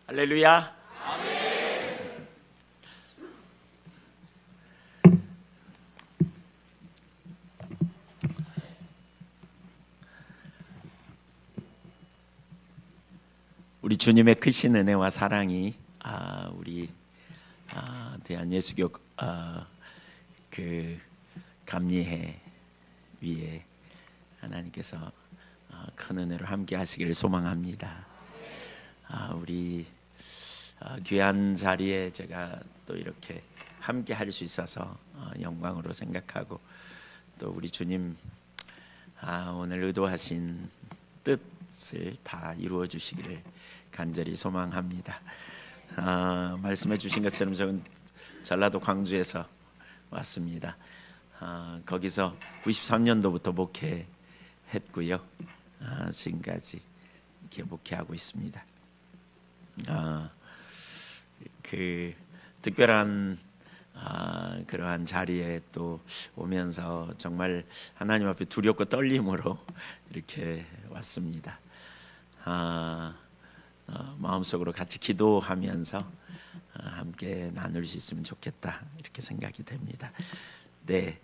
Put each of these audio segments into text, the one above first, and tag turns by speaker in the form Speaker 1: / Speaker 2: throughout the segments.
Speaker 1: 할렐루야. 우리 주님의 크신 은혜와 사랑이 우리 대한예수교 그 감리회 위에 하나님께서 큰 은혜로 함께 하시기를 소망합니다. 우리 귀한 자리에 제가 또 이렇게 함께 할 수 있어서 영광으로 생각하고, 또 우리 주님 오늘 의도하신 뜻을 다 이루어 주시기를 간절히 소망합니다. 말씀해 주신 것처럼 저는 전라도 광주에서 왔습니다. 거기서 93년도부터 목회했고요. 지금까지 이렇게 목회하고 있습니다. 그 특별한 그러한 자리에 또 오면서 정말 하나님 앞에 두렵고 떨림으로 이렇게 왔습니다. 마음속으로 같이 기도하면서 함께 나눌 수 있으면 좋겠다, 이렇게 생각이 됩니다. 네,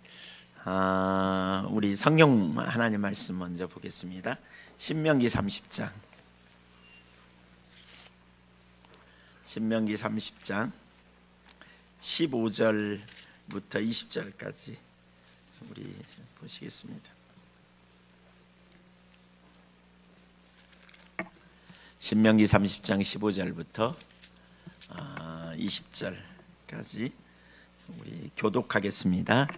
Speaker 1: 우리 성경 하나님 말씀 먼저 보겠습니다. 신명기 30장. 신명기 30장 15절부터 20절까지 우리 보시겠습니다. 신명기 30장 15절부터 20절까지 우리 교독하겠습니다.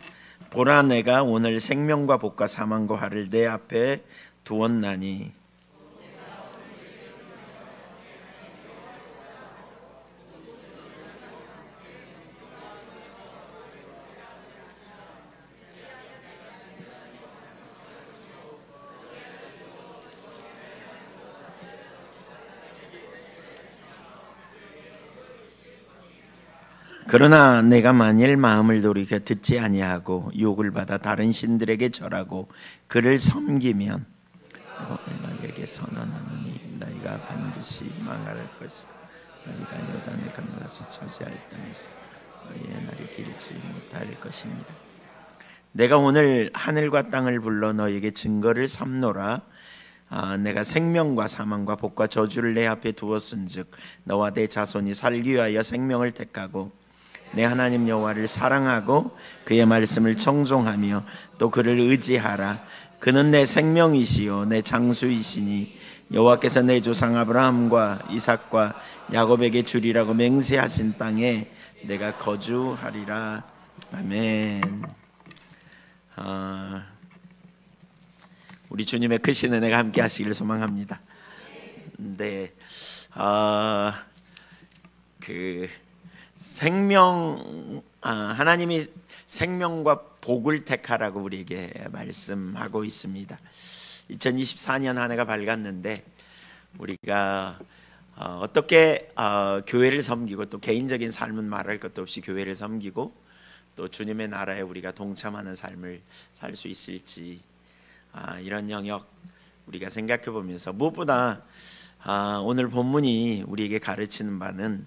Speaker 1: 보라, 내가 오늘 생명과 복과 사망과 화를 내 앞에 두었나니 그러나 내가 만일 마음을 돌이켜 듣지 아니하고 유혹을 받아 다른 신들에게 절하고 그를 섬기면 너희에게 선언하노니 너희가 반드시 망할 것이요 너희가 요단을 건너가서 차지할 땅에서 너희의 날이 길지 못할 것입니다. 내가 오늘 하늘과 땅을 불러 너희에게 증거를 삼노라. 내가 생명과 사망과 복과 저주를 내 앞에 두었은즉 너와 내 자손이 살기 위하여 생명을 택하고 내 하나님 여호와를 사랑하고 그의 말씀을 청종하며 또 그를 의지하라. 그는 내 생명이시요 내 장수이시니 여호와께서 내 조상 아브라함과 이삭과 야곱에게 주리라고 맹세하신 땅에 내가 거주하리라. 아멘. 우리 주님의 크신 은혜가 함께 하시기를 소망합니다. 네, 하나님이 생명과 복을 택하라고 우리에게 말씀하고 있습니다. 2024년 한 해가 밝았는데 우리가 어떻게 교회를 섬기고 또 개인적인 삶은 말할 것도 없이 교회를 섬기고 또 주님의 나라에 우리가 동참하는 삶을 살 수 있을지, 이런 영역 우리가 생각해 보면서 무엇보다 오늘 본문이 우리에게 가르치는 바는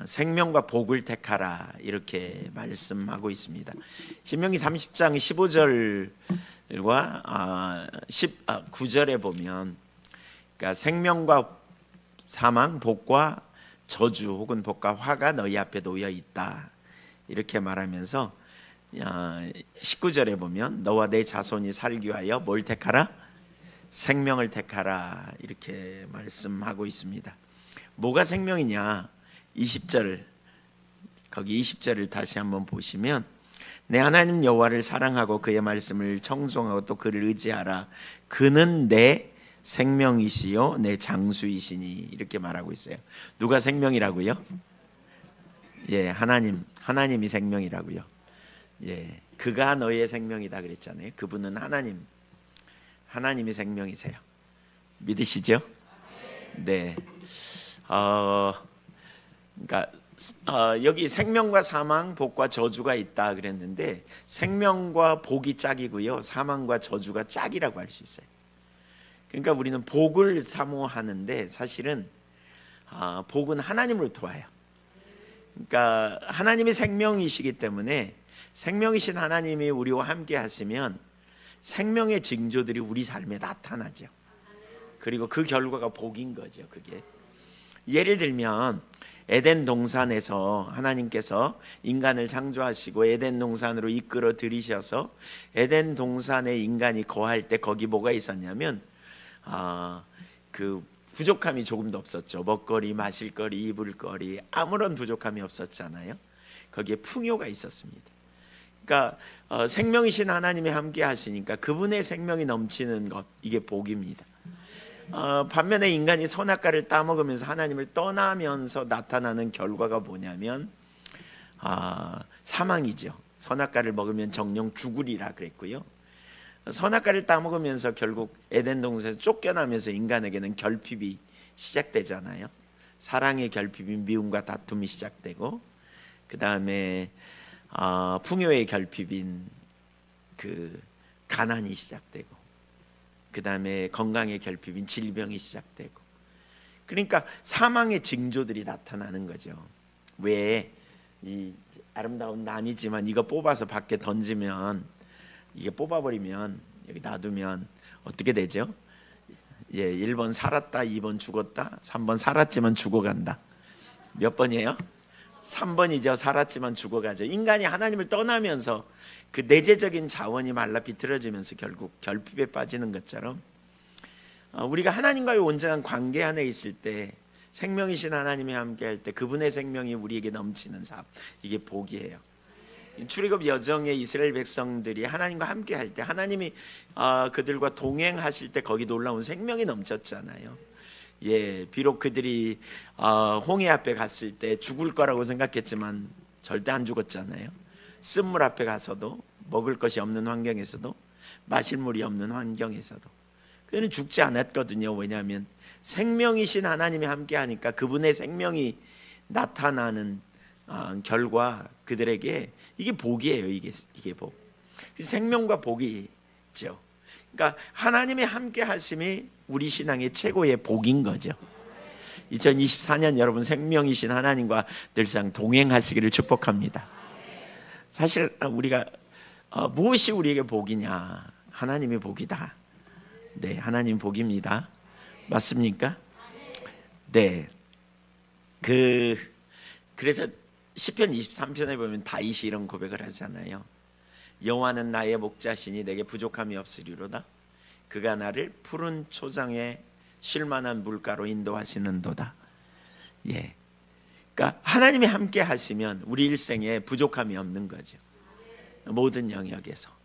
Speaker 1: 생명과 복을 택하라, 이렇게 말씀하고 있습니다. 신명기 30장 15절과 19절에 보면, 그러니까 생명과 사망, 복과 저주 혹은 복과 화가 너희 앞에 놓여 있다, 이렇게 말하면서 19절에 보면 너와 내 자손이 살기 위하여 뭘 택하라? 생명을 택하라, 이렇게 말씀하고 있습니다. 뭐가 생명이냐? 20절, 거기 20절을 다시 한번 보시면 내 하나님 여호와를 사랑하고 그의 말씀을 청종하고 또 그를 의지하라. 그는 내 생명이시요 내 장수이시니, 이렇게 말하고 있어요. 누가 생명이라고요? 예, 하나님이 생명이라고요. 예, 그가 너희의 생명이다 그랬잖아요. 그분은 하나님이 생명이세요. 믿으시죠? 네. 그러니까 여기 생명과 사망, 복과 저주가 있다 그랬는데 생명과 복이 짝이고요, 사망과 저주가 짝이라고 할 수 있어요. 그러니까 우리는 복을 사모하는데 사실은 복은 하나님으로부터 와요. 그러니까 하나님이 생명이시기 때문에 생명이신 하나님이 우리와 함께 하시면 생명의 징조들이 우리 삶에 나타나죠. 그리고 그 결과가 복인 거죠. 그게 예를 들면 에덴 동산에서 하나님께서 인간을 창조하시고 에덴 동산으로 이끌어 들이셔서 에덴 동산에 인간이 거할 때 거기 뭐가 있었냐면 그 부족함이 조금도 없었죠. 먹거리, 마실거리, 입을거리 아무런 부족함이 없었잖아요. 거기에 풍요가 있었습니다. 그러니까 생명이신 하나님이 함께 하시니까 그분의 생명이 넘치는 것, 이게 복입니다. 반면에 인간이 선악과를 따먹으면서 하나님을 떠나면서 나타나는 결과가 뭐냐면 사망이죠. 선악과를 먹으면 정령 죽으리라 그랬고요. 선악과를 따먹으면서 결국 에덴 동산에서 쫓겨나면서 인간에게는 결핍이 시작되잖아요. 사랑의 결핍인 미움과 다툼이 시작되고, 그 다음에 풍요의 결핍인 그 가난이 시작되고, 그 다음에 건강의 결핍인 질병이 시작되고, 그러니까 사망의 징조들이 나타나는 거죠. 왜 이 아름다운 난이지만 이거 뽑아서 밖에 던지면, 이게 뽑아버리면 여기 놔두면 어떻게 되죠? 1번 살았다, 2번 죽었다, 3번 살았지만 죽어간다. 몇 번이에요? 3번이죠. 살았지만 죽어가죠. 인간이 하나님을 떠나면서 그 내재적인 자원이 말라 비틀어지면서 결국 결핍에 빠지는 것처럼, 우리가 하나님과의 온전한 관계 안에 있을 때, 생명이신 하나님이 함께할 때 그분의 생명이 우리에게 넘치는 삶, 이게 복이에요. 출애굽 여정의 이스라엘 백성들이 하나님과 함께할 때, 하나님이 그들과 동행하실 때 거기 놀라운 생명이 넘쳤잖아요. 비록 그들이 홍해 앞에 갔을 때 죽을 거라고 생각했지만 절대 안 죽었잖아요. 쓴물 앞에 가서도, 먹을 것이 없는 환경에서도, 마실 물이 없는 환경에서도 그들은 죽지 않았거든요. 왜냐하면 생명이신 하나님이 함께하니까 그분의 생명이 나타나는 결과 그들에게 이게 복이에요. 이게 복. 생명과 복이죠. 그러니까 하나님의 함께 하심이 우리 신앙의 최고의 복인 거죠. 2024년 여러분 생명이신 하나님과 늘상 동행하시기를 축복합니다. 사실 우리가 무엇이 우리에게 복이냐? 하나님의 복이다. 네, 하나님 복입니다. 맞습니까? 네. 그래서 시편 23편에 보면 다윗이 이런 고백을 하잖아요. 여호와는 나의 목자시니 내게 부족함이 없으리로다. 그가 나를 푸른 초장에 쉴만한 물가로 인도하시는도다. 그러니까 하나님이 함께 하시면 우리 일생에 부족함이 없는 거죠. 모든 영역에서.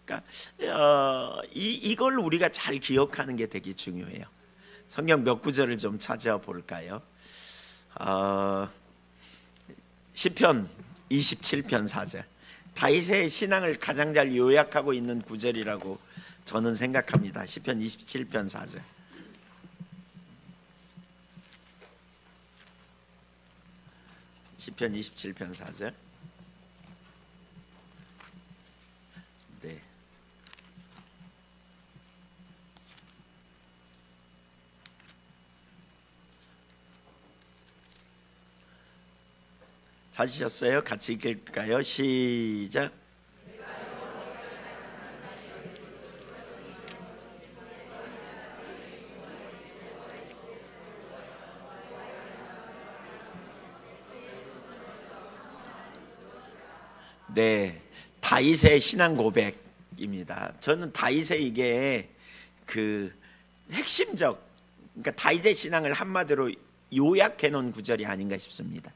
Speaker 1: 그러니까 이걸 우리가 잘 기억하는 게 되게 중요해요. 성경 몇 구절을 좀 찾아볼까요? 시편 27편 4절. 다윗의 신앙을 가장 잘 요약하고 있는 구절이라고 저는 생각합니다. 시편 27편 4절. 시편 27편 4절. 네. 찾으셨어요? 같이 읽을까요? 시작. 네, 다윗의 신앙 고백입니다. 저는 다윗의 이게 그 핵심적, 그러니까 다윗의 신앙을 한마디로 요약해 놓은 구절이 아닌가 싶습니다.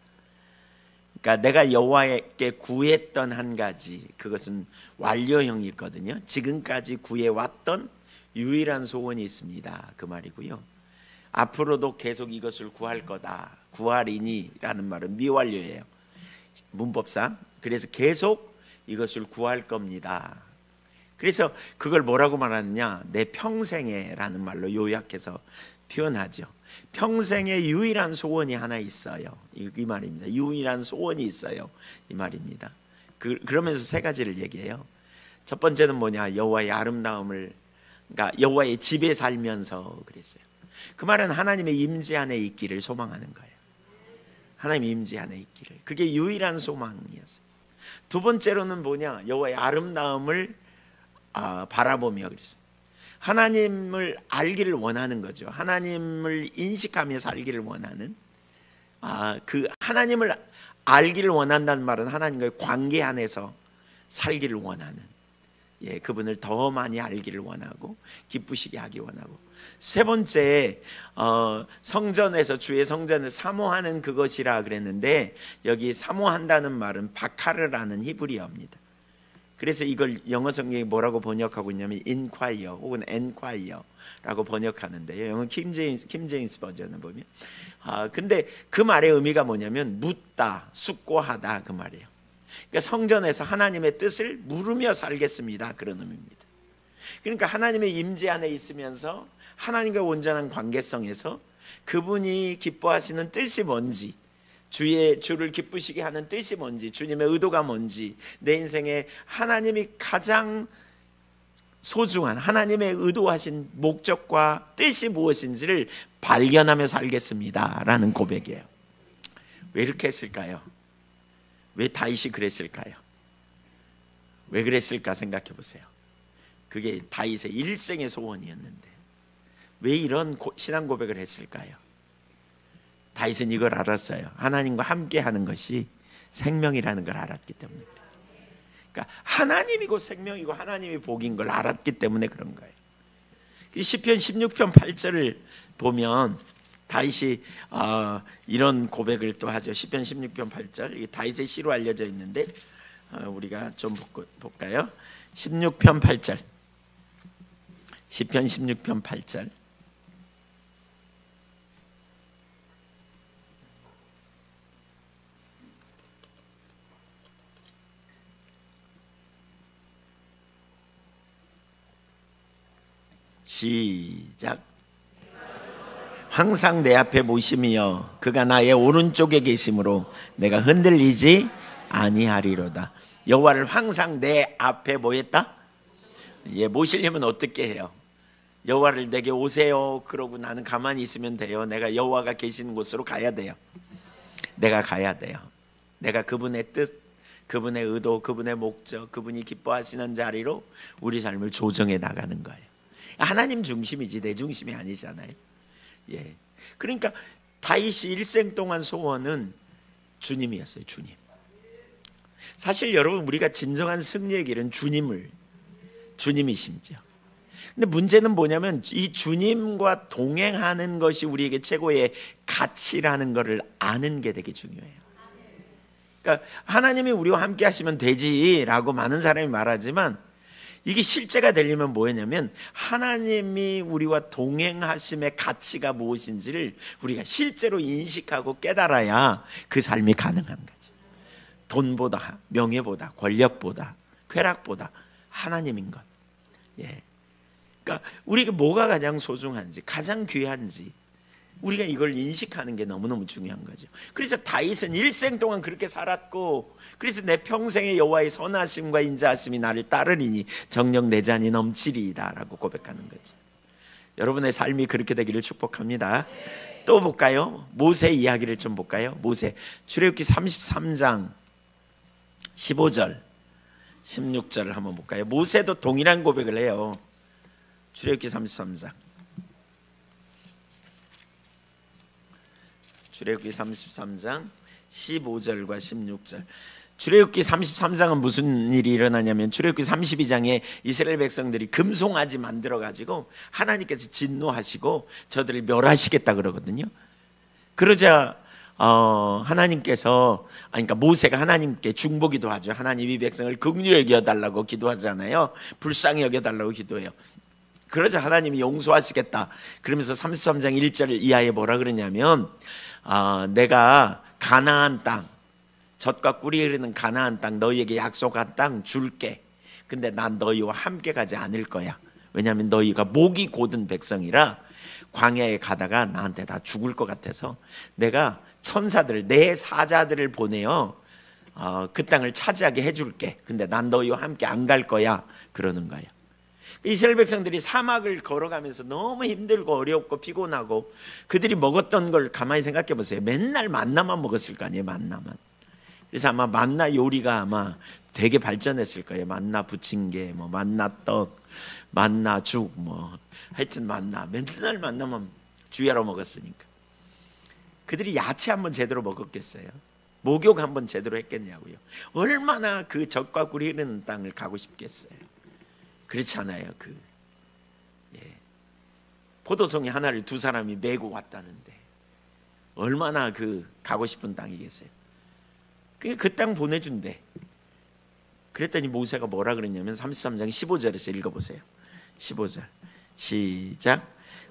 Speaker 1: 그러니까 내가 여호와께 구했던 한 가지, 그것은 완료형이 있거든요. 지금까지 구해왔던 유일한 소원이 있습니다. 그 말이고요. 앞으로도 계속 이것을 구할 거다. 구하리니 라는 말은 미완료예요. 문법상. 그래서 계속 이것을 구할 겁니다. 그래서 그걸 뭐라고 말하느냐? 내 평생에 라는 말로 요약해서 표현하죠. 평생에 유일한 소원이 하나 있어요. 이 말입니다. 유일한 소원이 있어요. 이 말입니다. 그러면서 세 가지를 얘기해요. 첫 번째는 뭐냐? 여호와의 아름다움을, 그러니까 여호와의 집에 살면서 그랬어요. 그 말은 하나님의 임재 안에 있기를 소망하는 거예요. 하나님의 임재 안에 있기를. 그게 유일한 소망이었어요. 두 번째로는 뭐냐? 여호와의 아름다움을 바라보며 그랬어요. 하나님을 알기를 원하는 거죠. 하나님을 인식하며 살기를 원하는, 그 하나님을 알기를 원한다는 말은 하나님과의 관계 안에서 살기를 원하는, 그분을 더 많이 알기를 원하고 기쁘시게 하기 원하고. 세 번째, 성전에서, 주의 성전을 사모하는 그것이라 그랬는데, 여기 사모한다는 말은 바카르라는 히브리어입니다. 그래서 이걸 영어 성경이 뭐라고 번역하고 있냐면 inquire 혹은 enquire라고 번역하는데요. 영어 킹제임스 버전을 보면, 근데 그 말의 의미가 뭐냐면 묻다, 숙고하다, 그 말이에요. 그러니까 성전에서 하나님의 뜻을 물으며 살겠습니다, 그런 의미입니다. 그러니까 하나님의 임재 안에 있으면서 하나님과 온전한 관계성에서 그분이 기뻐하시는 뜻이 뭔지, 주를 기쁘시게 하는 뜻이 뭔지, 주님의 의도가 뭔지, 내 인생에 하나님이 가장 소중한 하나님의 의도하신 목적과 뜻이 무엇인지를 발견하며 살겠습니다 라는 고백이에요. 왜 이렇게 했을까요? 왜 다윗이 그랬을까요? 왜 그랬을까 생각해 보세요. 그게 다윗의 일생의 소원이었는데 왜 이런 신앙 고백을 했을까요? 다윗은 이걸 알았어요. 하나님과 함께 하는 것이 생명이라는 걸 알았기 때문에 그래요. 그러니까 하나님이 곧 생명이고 하나님이 복인 걸 알았기 때문에 그런 거예요. 시편 16편 8절을 보면 다윗이 이런 고백을 또 하죠. 시편 16편 8절, 이게 다윗의 시로 알려져 있는데 우리가 좀 볼까요? 16편 8절, 시편 16편 8절. 시작. 항상 내 앞에 모심이여 그가 나의 오른쪽에 계심으로 내가 흔들리지 아니하리로다. 여호와를 항상 내 앞에 뭐 했다? 모시려면 어떻게 해요? 여호와를 내게 오세요 그러고 나는 가만히 있으면 돼요? 내가 여호와가 계시는 곳으로 가야 돼요. 내가 가야 돼요. 내가 그분의 뜻, 그분의 의도, 그분의 목적, 그분이 기뻐하시는 자리로 우리 삶을 조정해 나가는 거예요. 하나님 중심이지 내 중심이 아니잖아요. 그러니까 다윗이 일생 동안 소원은 주님이었어요. 주님. 사실 여러분, 우리가 진정한 승리의 길은 주님이심죠. 근데 문제는 뭐냐면 이 주님과 동행하는 것이 우리에게 최고의 가치라는 것을 아는 게 되게 중요해요. 그러니까 하나님이 우리와 함께 하시면 되지라고 많은 사람이 말하지만 이게 실제가 되려면 뭐냐면 하나님이 우리와 동행하심의 가치가 무엇인지를 우리가 실제로 인식하고 깨달아야 그 삶이 가능한 거죠. 돈보다, 명예보다, 권력보다, 쾌락보다 하나님인 것. 그러니까 우리가 뭐가 가장 소중한지, 가장 귀한지 우리가 이걸 인식하는 게 너무너무 중요한 거죠. 그래서 다윗은 일생 동안 그렇게 살았고, 그래서 내 평생의 여호와의 선하심과 인자하심이 나를 따르리니 정녕 내 잔이 넘치리이다 라고 고백하는 거죠. 여러분의 삶이 그렇게 되기를 축복합니다. 또 볼까요? 모세 이야기를 좀 볼까요? 모세, 출애굽기 33장 15절 16절을 한번 볼까요? 모세도 동일한 고백을 해요. 출애굽기 33장, 출애굽기 33장 15절과 16절. 출애굽기 33장은 무슨 일이 일어나냐면 출애굽기 32장에 이스라엘 백성들이 금송아지 만들어 가지고 하나님께서 진노하시고 저들을 멸하시겠다 그러거든요. 그러자 하나님께서, 그러니까 모세가 하나님께 중보기도 하죠. 하나님 이 백성을 긍휼히 여겨달라고 기도하잖아요. 불쌍히 여겨달라고 기도해요. 그러자 하나님이 용서하시겠다 그러면서 33장 1절 이하에 뭐라 그러냐면 내가 가나안 땅, 젖과 꿀이 흐르는 가나안 땅, 너희에게 약속한 땅 줄게. 근데 난 너희와 함께 가지 않을 거야. 왜냐하면 너희가 목이 곧은 백성이라 광야에 가다가 나한테 다 죽을 것 같아서 내가 천사들, 내 사자들을 보내어 그 땅을 차지하게 해줄게. 근데 난 너희와 함께 안 갈 거야 그러는 거예요. 이스라엘 백성들이 사막을 걸어가면서 너무 힘들고 어렵고 피곤하고 그들이 먹었던 걸 가만히 생각해 보세요. 맨날 만나만 먹었을 거 아니에요. 만나만. 그래서 아마 만나 요리가 아마 되게 발전했을 거예요. 만나 부침개, 뭐 만나 떡, 만나 죽, 뭐 하여튼 만나, 맨날 만나만 주야로 먹었으니까. 그들이 야채 한번 제대로 먹었겠어요? 목욕 한번 제대로 했겠냐고요. 얼마나 그 젖과 꿀이 흐르는 땅을 가고 싶겠어요. 그렇잖아요. 포도송이 하나를 두 사람이 메고 왔다는데 얼마나 가고 싶은 땅이겠어요. 그 땅 보내준대. 그랬더니 모세가 뭐라 그랬냐면 33장 15절에서 읽어보세요. 15절 시작.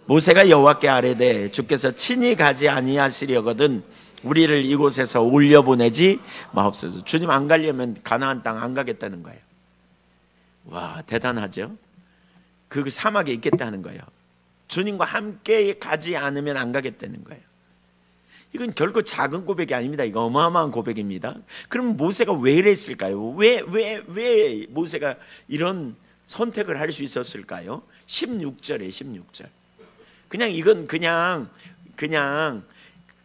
Speaker 1: 모세가 여호와께 아뢰되 주께서 친히 가지 아니하시려거든 우리를 이곳에서 올려보내지 마옵소서. 주님 안 가려면 가나안 땅 안 가겠다는 거예요. 와, 대단하죠. 그 사막에 있겠다는 거예요. 주님과 함께 가지 않으면 안 가겠다는 거예요. 이건 결코 작은 고백이 아닙니다. 이거 어마어마한 고백입니다. 그럼 모세가 왜 이랬을까요? 왜 모세가 이런 선택을 할 수 있었을까요? 16절에 16절. 이건 그냥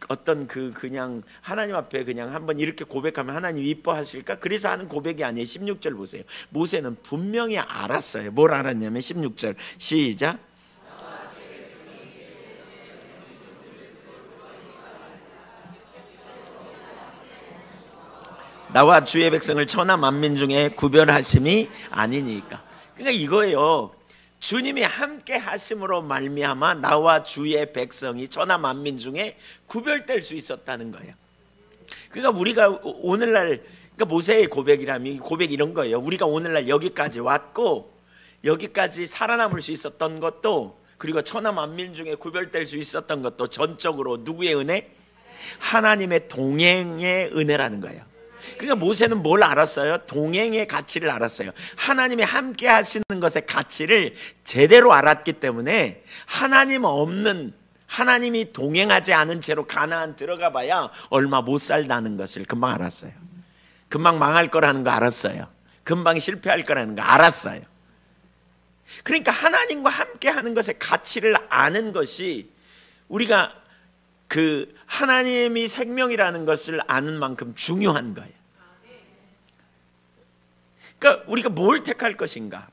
Speaker 1: 어떤 그냥 하나님 앞에 그냥 한번 이렇게 고백하면 하나님 이뻐하실까? 그래서 하는 고백이 아니에요. 16절 보세요. 모세는 분명히 알았어요. 뭘 알았냐면 16절 시작. 나와 주의 백성을 천하 만민 중에 구별하심이 아니니까. 그러니까 이거예요. 주님이 함께 하심으로 말미암아 나와 주의 백성이 천하 만민 중에 구별될 수 있었다는 거예요. 그러니까 우리가 오늘날 그러니까 모세의 고백이라면 고백 이런 거예요. 우리가 오늘날 여기까지 왔고 여기까지 살아남을 수 있었던 것도 그리고 천하 만민 중에 구별될 수 있었던 것도 전적으로 누구의 은혜? 하나님의 동행의 은혜라는 거예요. 그러니까 모세는 뭘 알았어요? 동행의 가치를 알았어요. 하나님이 함께 하시는 것의 가치를 제대로 알았기 때문에 하나님이 동행하지 않은 채로 가나안 들어가 봐야 얼마 못 살다는 것을 금방 알았어요. 금방 망할 거라는 거 알았어요. 금방 실패할 거라는 거 알았어요. 그러니까 하나님과 함께 하는 것의 가치를 아는 것이 우리가 하나님이 생명이라는 것을 아는 만큼 중요한 거예요. 그러니까 우리가 뭘 택할 것인가?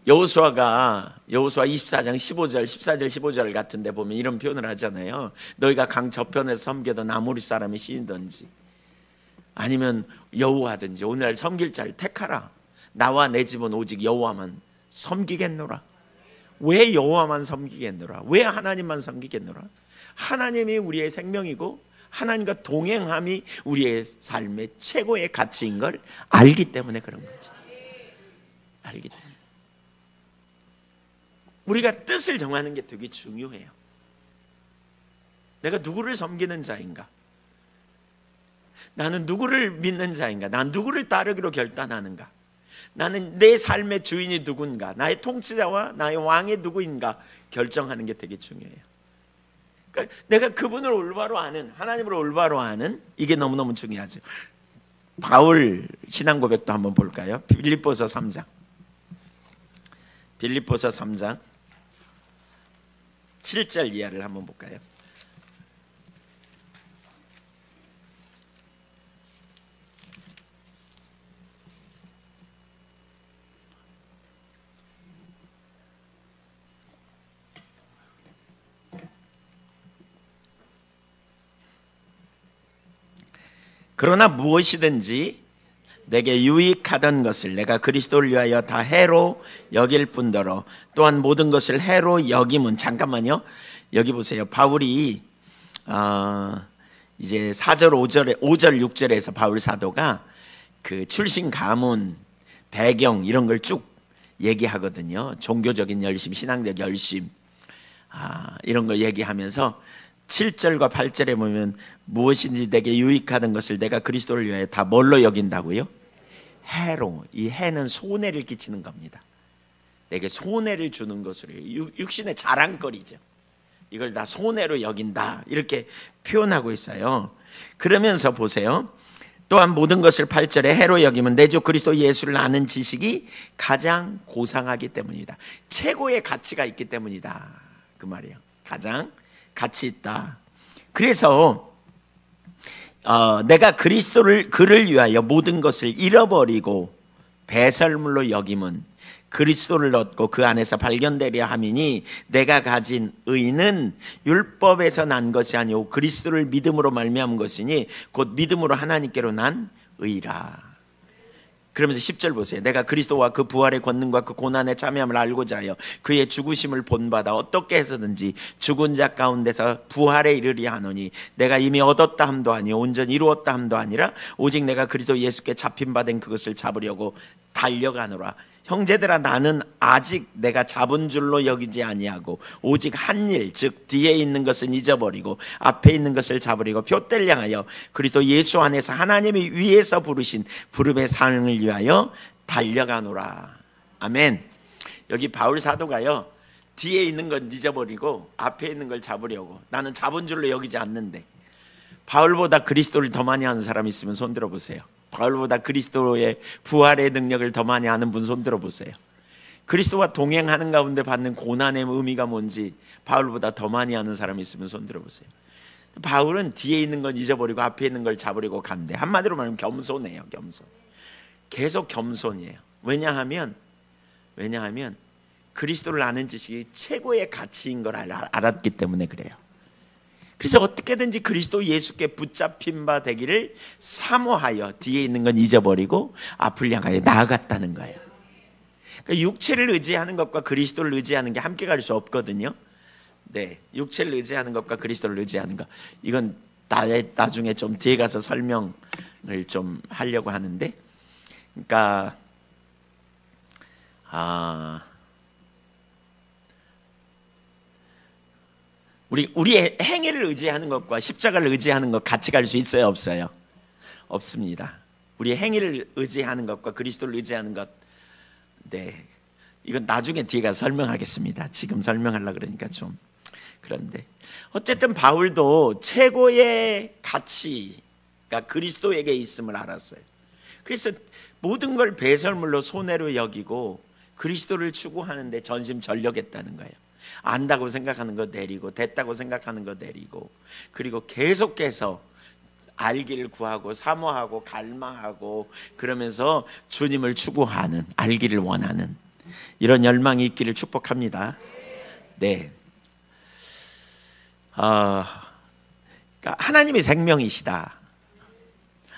Speaker 1: 여호수아 24장 15절, 14절, 15절 같은데 보면 이런 표현을 하잖아요. 너희가 강 저편에서 섬기던 아모리 사람의 신이든지 아니면 여호와든지 오늘날 섬길 자를 택하라. 나와 내 집은 오직 여호와만 섬기겠노라. 왜 여호와만 섬기겠노라? 왜 하나님만 섬기겠노라? 하나님이 우리의 생명이고 하나님과 동행함이 우리의 삶의 최고의 가치인 걸 알기 때문에 그런 거죠. 알기 때문에. 우리가 뜻을 정하는 게 되게 중요해요. 내가 누구를 섬기는 자인가? 나는 누구를 믿는 자인가? 난 누구를 따르기로 결단하는가? 나는 내 삶의 주인이 누군가? 나의 통치자와 나의 왕이 누구인가? 결정하는 게 되게 중요해요. 그러니까 내가 그분을 올바로 아는, 하나님을 올바로 아는 이게 너무너무 중요하죠. 바울 신앙 고백도 한번 볼까요? 빌립보서 3장. 빌립보서 3장 7절 이하를 한번 볼까요? 그러나 무엇이든지 내게 유익하던 것을 내가 그리스도를 위하여 다 해로 여길 뿐더러 또한 모든 것을 해로 여김은, 잠깐만요. 여기 보세요. 바울이 이제 4절 5절 6절에서 바울 사도가 그 출신 가문 배경 이런 걸 쭉 얘기하거든요. 종교적인 열심, 신앙적 열심 이런 걸 얘기하면서 7절과 8절에 보면 무엇인지 내게 유익하던 것을 내가 그리스도를 위하여 다 뭘로 여긴다고요? 해로. 이 해는 손해를 끼치는 겁니다. 내게 손해를 주는 것으로, 육신의 자랑거리죠. 이걸 다 손해로 여긴다 이렇게 표현하고 있어요. 그러면서 보세요. 또한 모든 것을 8절에 해로 여기면 내 주 그리스도 예수를 아는 지식이 가장 고상하기 때문이다. 최고의 가치가 있기 때문이다, 그 말이에요. 가장 가치 있다. 그래서 내가 그를 위하여 모든 것을 잃어버리고 배설물로 여김은 그리스도를 얻고 그 안에서 발견되려 함이니 내가 가진 의는 율법에서 난 것이 아니오 그리스도를 믿음으로 말미암은 것이니 곧 믿음으로 하나님께로 난 의라. 그러면서 10절 보세요. 내가 그리스도와 그 부활의 권능과 그 고난의 참여함을 알고자 하여 그의 죽으심을 본받아 어떻게 해서든지 죽은 자 가운데서 부활에 이르리 하노니 내가 이미 얻었다 함도 아니요 온전히 이루었다 함도 아니라 오직 내가 그리스도 예수께 잡힌 바 된 그것을 잡으려고 달려가노라. 형제들아 나는 아직 내가 잡은 줄로 여기지 아니하고 오직 한 일 즉 뒤에 있는 것은 잊어버리고 앞에 있는 것을 잡으려고 표대를 향하여 그리스도 예수 안에서 하나님이 위에서 부르신 부름의 상을 위하여 달려가노라. 아멘. 여기 바울 사도가요, 뒤에 있는 건 잊어버리고 앞에 있는 걸 잡으려고, 나는 잡은 줄로 여기지 않는데. 바울보다 그리스도를 더 많이 아는 사람 있으면 손 들어보세요. 바울보다 그리스도의 부활의 능력을 더 많이 아는 분 손 들어보세요. 그리스도와 동행하는 가운데 받는 고난의 의미가 뭔지 바울보다 더 많이 아는 사람이 있으면 손 들어보세요. 바울은 뒤에 있는 건 잊어버리고 앞에 있는 걸 잡으려고 간대. 한마디로 말하면 겸손해요. 겸손. 계속 겸손이에요. 왜냐하면 그리스도를 아는 지식이 최고의 가치인 걸 알았기 때문에 그래요. 그래서 어떻게든지 그리스도 예수께 붙잡힌 바 되기를 사모하여 뒤에 있는 건 잊어버리고 앞을 향하여 나아갔다는 거예요. 그러니까 육체를 의지하는 것과 그리스도를 의지하는 게 함께 갈 수 없거든요. 네, 육체를 의지하는 것과 그리스도를 의지하는 것, 이건 나중에 좀 뒤에 가서 설명을 좀 하려고 하는데, 그러니까 우리의 행위를 의지하는 것과 십자가를 의지하는 것 같이 갈 수 있어요, 없어요? 없습니다. 우리의 행위를 의지하는 것과 그리스도를 의지하는 것, 네, 이건 나중에 뒤에 가서 설명하겠습니다. 지금 설명하려고 그러니까 좀 그런데, 어쨌든 바울도 최고의 가치가 그리스도에게 있음을 알았어요. 그래서 모든 걸 배설물로 손해로 여기고 그리스도를 추구하는데 전심전력했다는 거예요. 안다고 생각하는 거 내리고, 됐다고 생각하는 거 내리고, 그리고 계속해서 알기를 구하고 사모하고 갈망하고 그러면서 주님을 추구하는, 알기를 원하는 이런 열망이 있기를 축복합니다. 네. 그러니까 하나님이 생명이시다.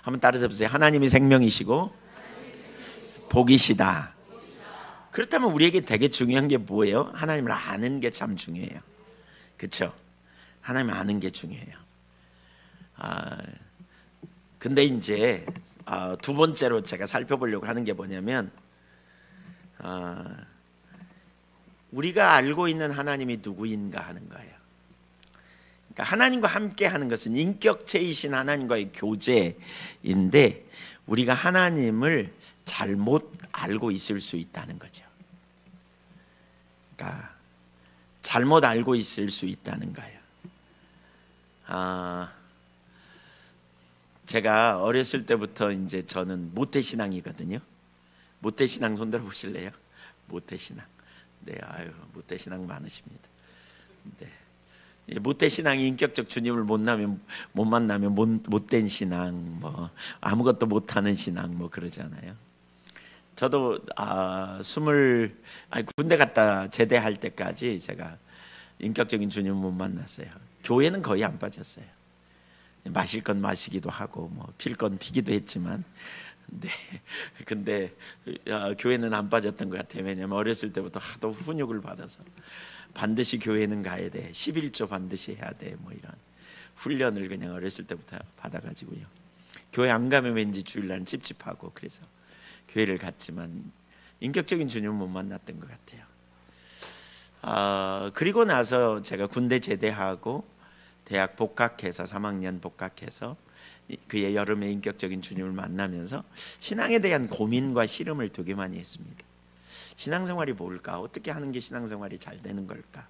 Speaker 1: 한번 따라서 보세요. 하나님이 생명이시고 복이시다. 그렇다면 우리에게 되게 중요한 게 뭐예요? 하나님을 아는 게 참 중요해요. 그렇죠? 하나님을 아는 게 중요해요. 근데 이제 두 번째로 제가 살펴보려고 하는 게 뭐냐면, 우리가 알고 있는 하나님이 누구인가 하는 거예요. 그러니까 하나님과 함께 하는 것은 인격체이신 하나님과의 교제인데, 우리가 하나님을 잘못 알고 있을 수 있다는 거죠. 그러니까 잘못 알고 있을 수 있다는 거예요. 제가 어렸을 때부터 이제 저는 모태신앙이거든요. 모태신앙 손 들어 보실래요? 모태신앙. 네, 아유, 모태신앙 많으십니다. 네. 모태신앙이 인격적 주님을 못 만나면 못된 신앙, 뭐 아무것도 못하는 신앙, 뭐 그러잖아요. 저도 군대 갔다 제대할 때까지 제가 인격적인 주님을 못 만났어요. 교회는 거의 안 빠졌어요. 마실 건 마시기도 하고 뭐 필 건 피기도 했지만, 네, 근데 교회는 안 빠졌던 것 같아요. 왜냐하면 어렸을 때부터 하도 훈육을 받아서 반드시 교회는 가야 돼, 11조 반드시 해야 돼, 뭐 이런 훈련을 그냥 어렸을 때부터 받아가지고요. 교회 안 가면 왠지 주일날 찝찝하고 그래서 교회를 갔지만 인격적인 주님을 못 만났던 것 같아요. 그리고 나서 제가 군대 제대하고 대학 복학해서 3학년 복학해서 그의 여름에 인격적인 주님을 만나면서 신앙에 대한 고민과 씨름을 되게 많이 했습니다. 신앙생활이 뭘까? 어떻게 하는 게 신앙생활이 잘 되는 걸까?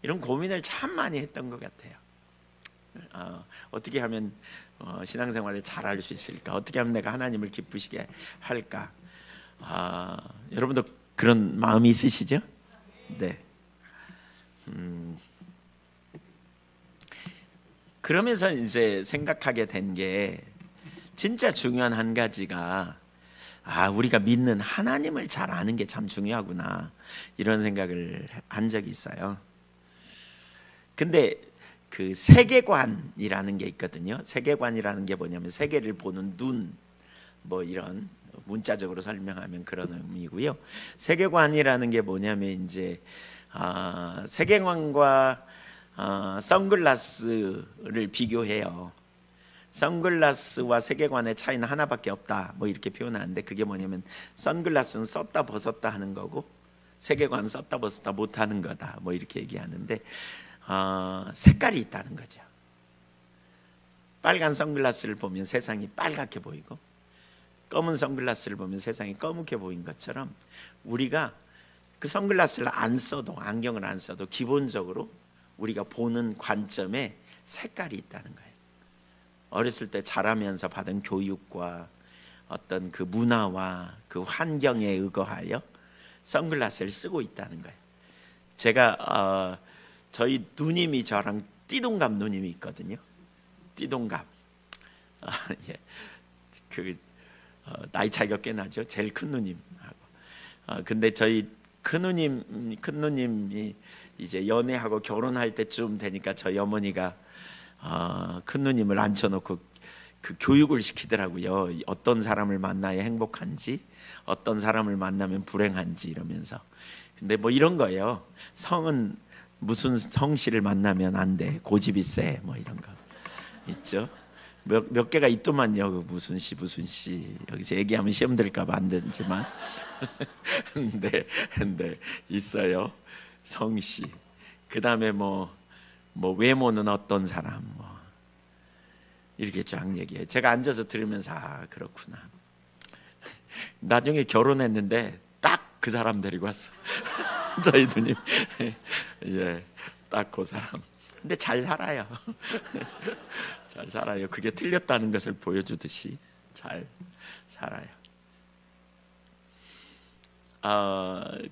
Speaker 1: 이런 고민을 참 많이 했던 것 같아요. 어떻게 하면 신앙생활을 잘할 수 있을까? 어떻게 하면 내가 하나님을 기쁘시게 할까? 여러분도 그런 마음이 있으시죠? 네. 그러면서 이제 생각하게 된 게 진짜 중요한 한 가지가 우리가 믿는 하나님을 잘 아는 게 참 중요하구나, 이런 생각을 한 적이 있어요. 근데 그 세계관이라는 게 있거든요. 세계관이라는 게 뭐냐면 세계를 보는 눈, 뭐 이런 문자적으로 설명하면 그런 의미고요. 세계관이라는 게 뭐냐면 이제 세계관과 선글라스를 비교해요. 선글라스와 세계관의 차이는 하나밖에 없다, 뭐 이렇게 표현하는데, 그게 뭐냐면 선글라스는 썼다 벗었다 하는 거고 세계관은 썼다 벗었다 못 하는 거다, 뭐 이렇게 얘기하는데 색깔이 있다는 거죠. 빨간 선글라스를 보면 세상이 빨갛게 보이고 검은 선글라스를 보면 세상이 검게 보인 것처럼, 우리가 그 선글라스를 안 써도, 안경을 안 써도 기본적으로 우리가 보는 관점에 색깔이 있다는 거예요. 어렸을 때 자라면서 받은 교육과 어떤 그 문화와 그 환경에 의거하여 선글라스를 쓰고 있다는 거예요. 제가 저희 누님이 저랑 띠동갑 누님이 있거든요. 띠동갑. 예. 나이 차이가 꽤 나죠. 제일 큰 누님하고. 근데 저희 큰 누님이 이제 연애하고 결혼할 때쯤 되니까 저희 어머니가 큰 누님을 앉혀놓고 그 교육을 시키더라고요. 어떤 사람을 만나야 행복한지, 어떤 사람을 만나면 불행한지 이러면서. 근데 뭐 이런 거예요. 성은 무슨 성씨를 만나면 안 돼, 고집이 세, 뭐 이런 거 있죠. 몇 개가 있더만요. 무슨 씨 여기서 얘기하면 시험 들까봐 안 되지만 근데 있어요. 성씨. 그 다음에 뭐 외모는 어떤 사람, 뭐 이렇게 쫙 얘기해요. 제가 앉아서 들으면서 그렇구나. 나중에 결혼했는데 딱 그 사람 데리고 왔어. 저희 누님. 예, 딱 그 사람. 근데 잘 살아요. 잘 살아요. 그게 틀렸다는 것을 보여주듯이 잘 살아요.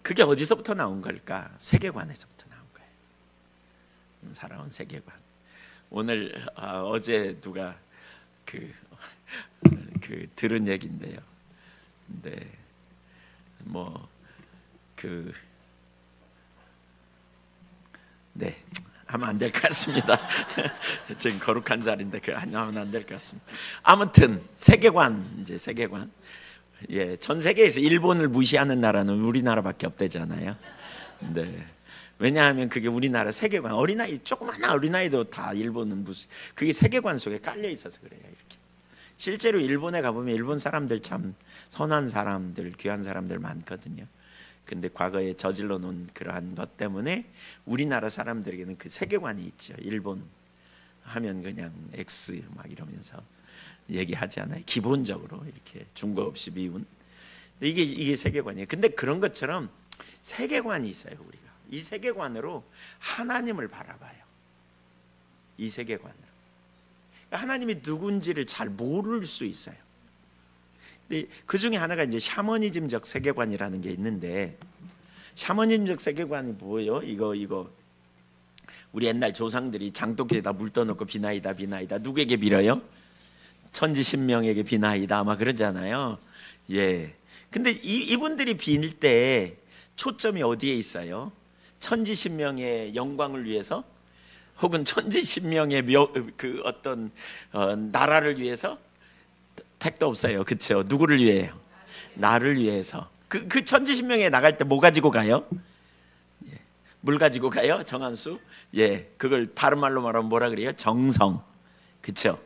Speaker 1: 그게 어디서부터 나온 걸까? 세계관에서부터 나온 거예요. 살아온 세계관. 오늘 어제 누가 그 들은 얘기인데요. 근데 네, 하면 안 될 것 같습니다. 지금 거룩한 자리인데 하면 안 될 것 같습니다. 아무튼 세계관, 이제 세계관. 예, 전 세계에서 일본을 무시하는 나라는 우리나라밖에 없대잖아요. 네. 왜냐하면 그게 우리나라 세계관, 어린아이, 조그마한 어린아이도 다 일본은 그게 세계관 속에 깔려 있어서 그래요. 이렇게. 실제로 일본에 가보면 일본 사람들 참 선한 사람들, 귀한 사람들 많거든요. 근데 과거에 저질러 놓은 그러한 것 때문에 우리나라 사람들에게는 그 세계관이 있죠. 일본 하면 그냥 X 막 이러면서 얘기하지 않아요. 기본적으로 이렇게 중거 없이 미운. 이게 세계관이에요. 근데 그런 것처럼 세계관이 있어요. 우리가 이 세계관으로 하나님을 바라봐요. 이 세계관으로 하나님이 누군지를 잘 모를 수 있어요. 근데 그 중에 하나가 이제 샤머니즘적 세계관이라는 게 있는데, 샤머니즘적 세계관이 뭐예요? 이거 우리 옛날 조상들이 장독에다 물 떠놓고 비나이다 누구에게 빌어요? 천지신명에게 비나이다 아마 그러잖아요. 예. 근데 이분들이 빌 때 초점이 어디에 있어요? 천지신명의 영광을 위해서, 혹은 천지신명의 그 어떤 나라를 위해서? 택도 없어요. 그렇죠? 누구를 위해요? 나를 위해서. 그 천지신명에 나갈 때 뭐 가지고 가요? 예. 물 가지고 가요? 정한수? 예. 그걸 다른 말로 말하면 뭐라 그래요? 정성. 그렇죠?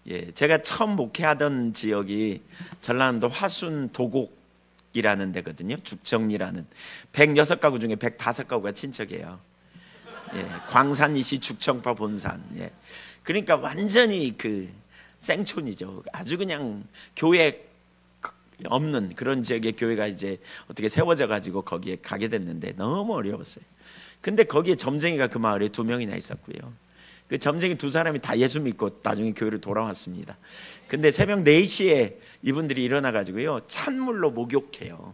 Speaker 1: 예. 제가 처음 목회하던 지역이 전라남도 화순 도곡이라는 데거든요. 죽정리라는 106가구 중에 105가구가 친척이에요. 예. 광산이시 죽청파 본산. 예. 그러니까 완전히 그 생촌이죠. 아주 그냥 교회 없는 그런 지역의 교회가 이제 어떻게 세워져 가지고 거기에 가게 됐는데 너무 어려웠어요. 근데 거기에 점쟁이가 그 마을에 2명이나 있었고요. 그 점쟁이 두 사람이 다 예수 믿고 나중에 교회로 돌아왔습니다. 근데 새벽 4시에 이분들이 일어나 가지고요, 찬물로 목욕해요.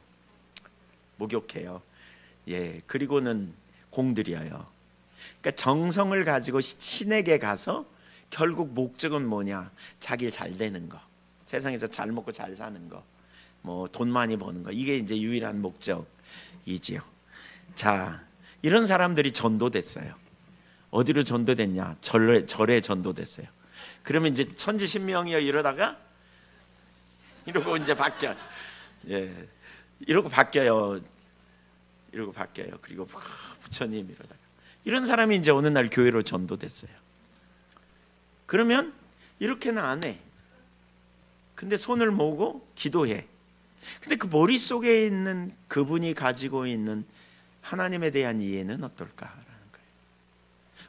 Speaker 1: 예, 그리고는 공들여요. 그러니까 정성을 가지고 신에게 가서 결국 목적은 뭐냐? 자기 잘 되는 거, 세상에서 잘 먹고 잘 사는 거, 뭐 돈 많이 버는 거, 이게 이제 유일한 목적이지요. 자, 이런 사람들이 전도됐어요. 어디로 전도됐냐? 절에 전도됐어요. 그러면 이제 천지신명이여 이러다가 이러고 이제 바뀌어요. 예, 이러고 바뀌어요. 그리고 부처님 이러다가 이런 사람이 이제 어느 날 교회로 전도됐어요. 그러면 이렇게는 안 해. 근데 손을 모으고 기도해. 근데 그 머릿속에 있는 그분이 가지고 있는 하나님에 대한 이해는 어떨까라는 거예요.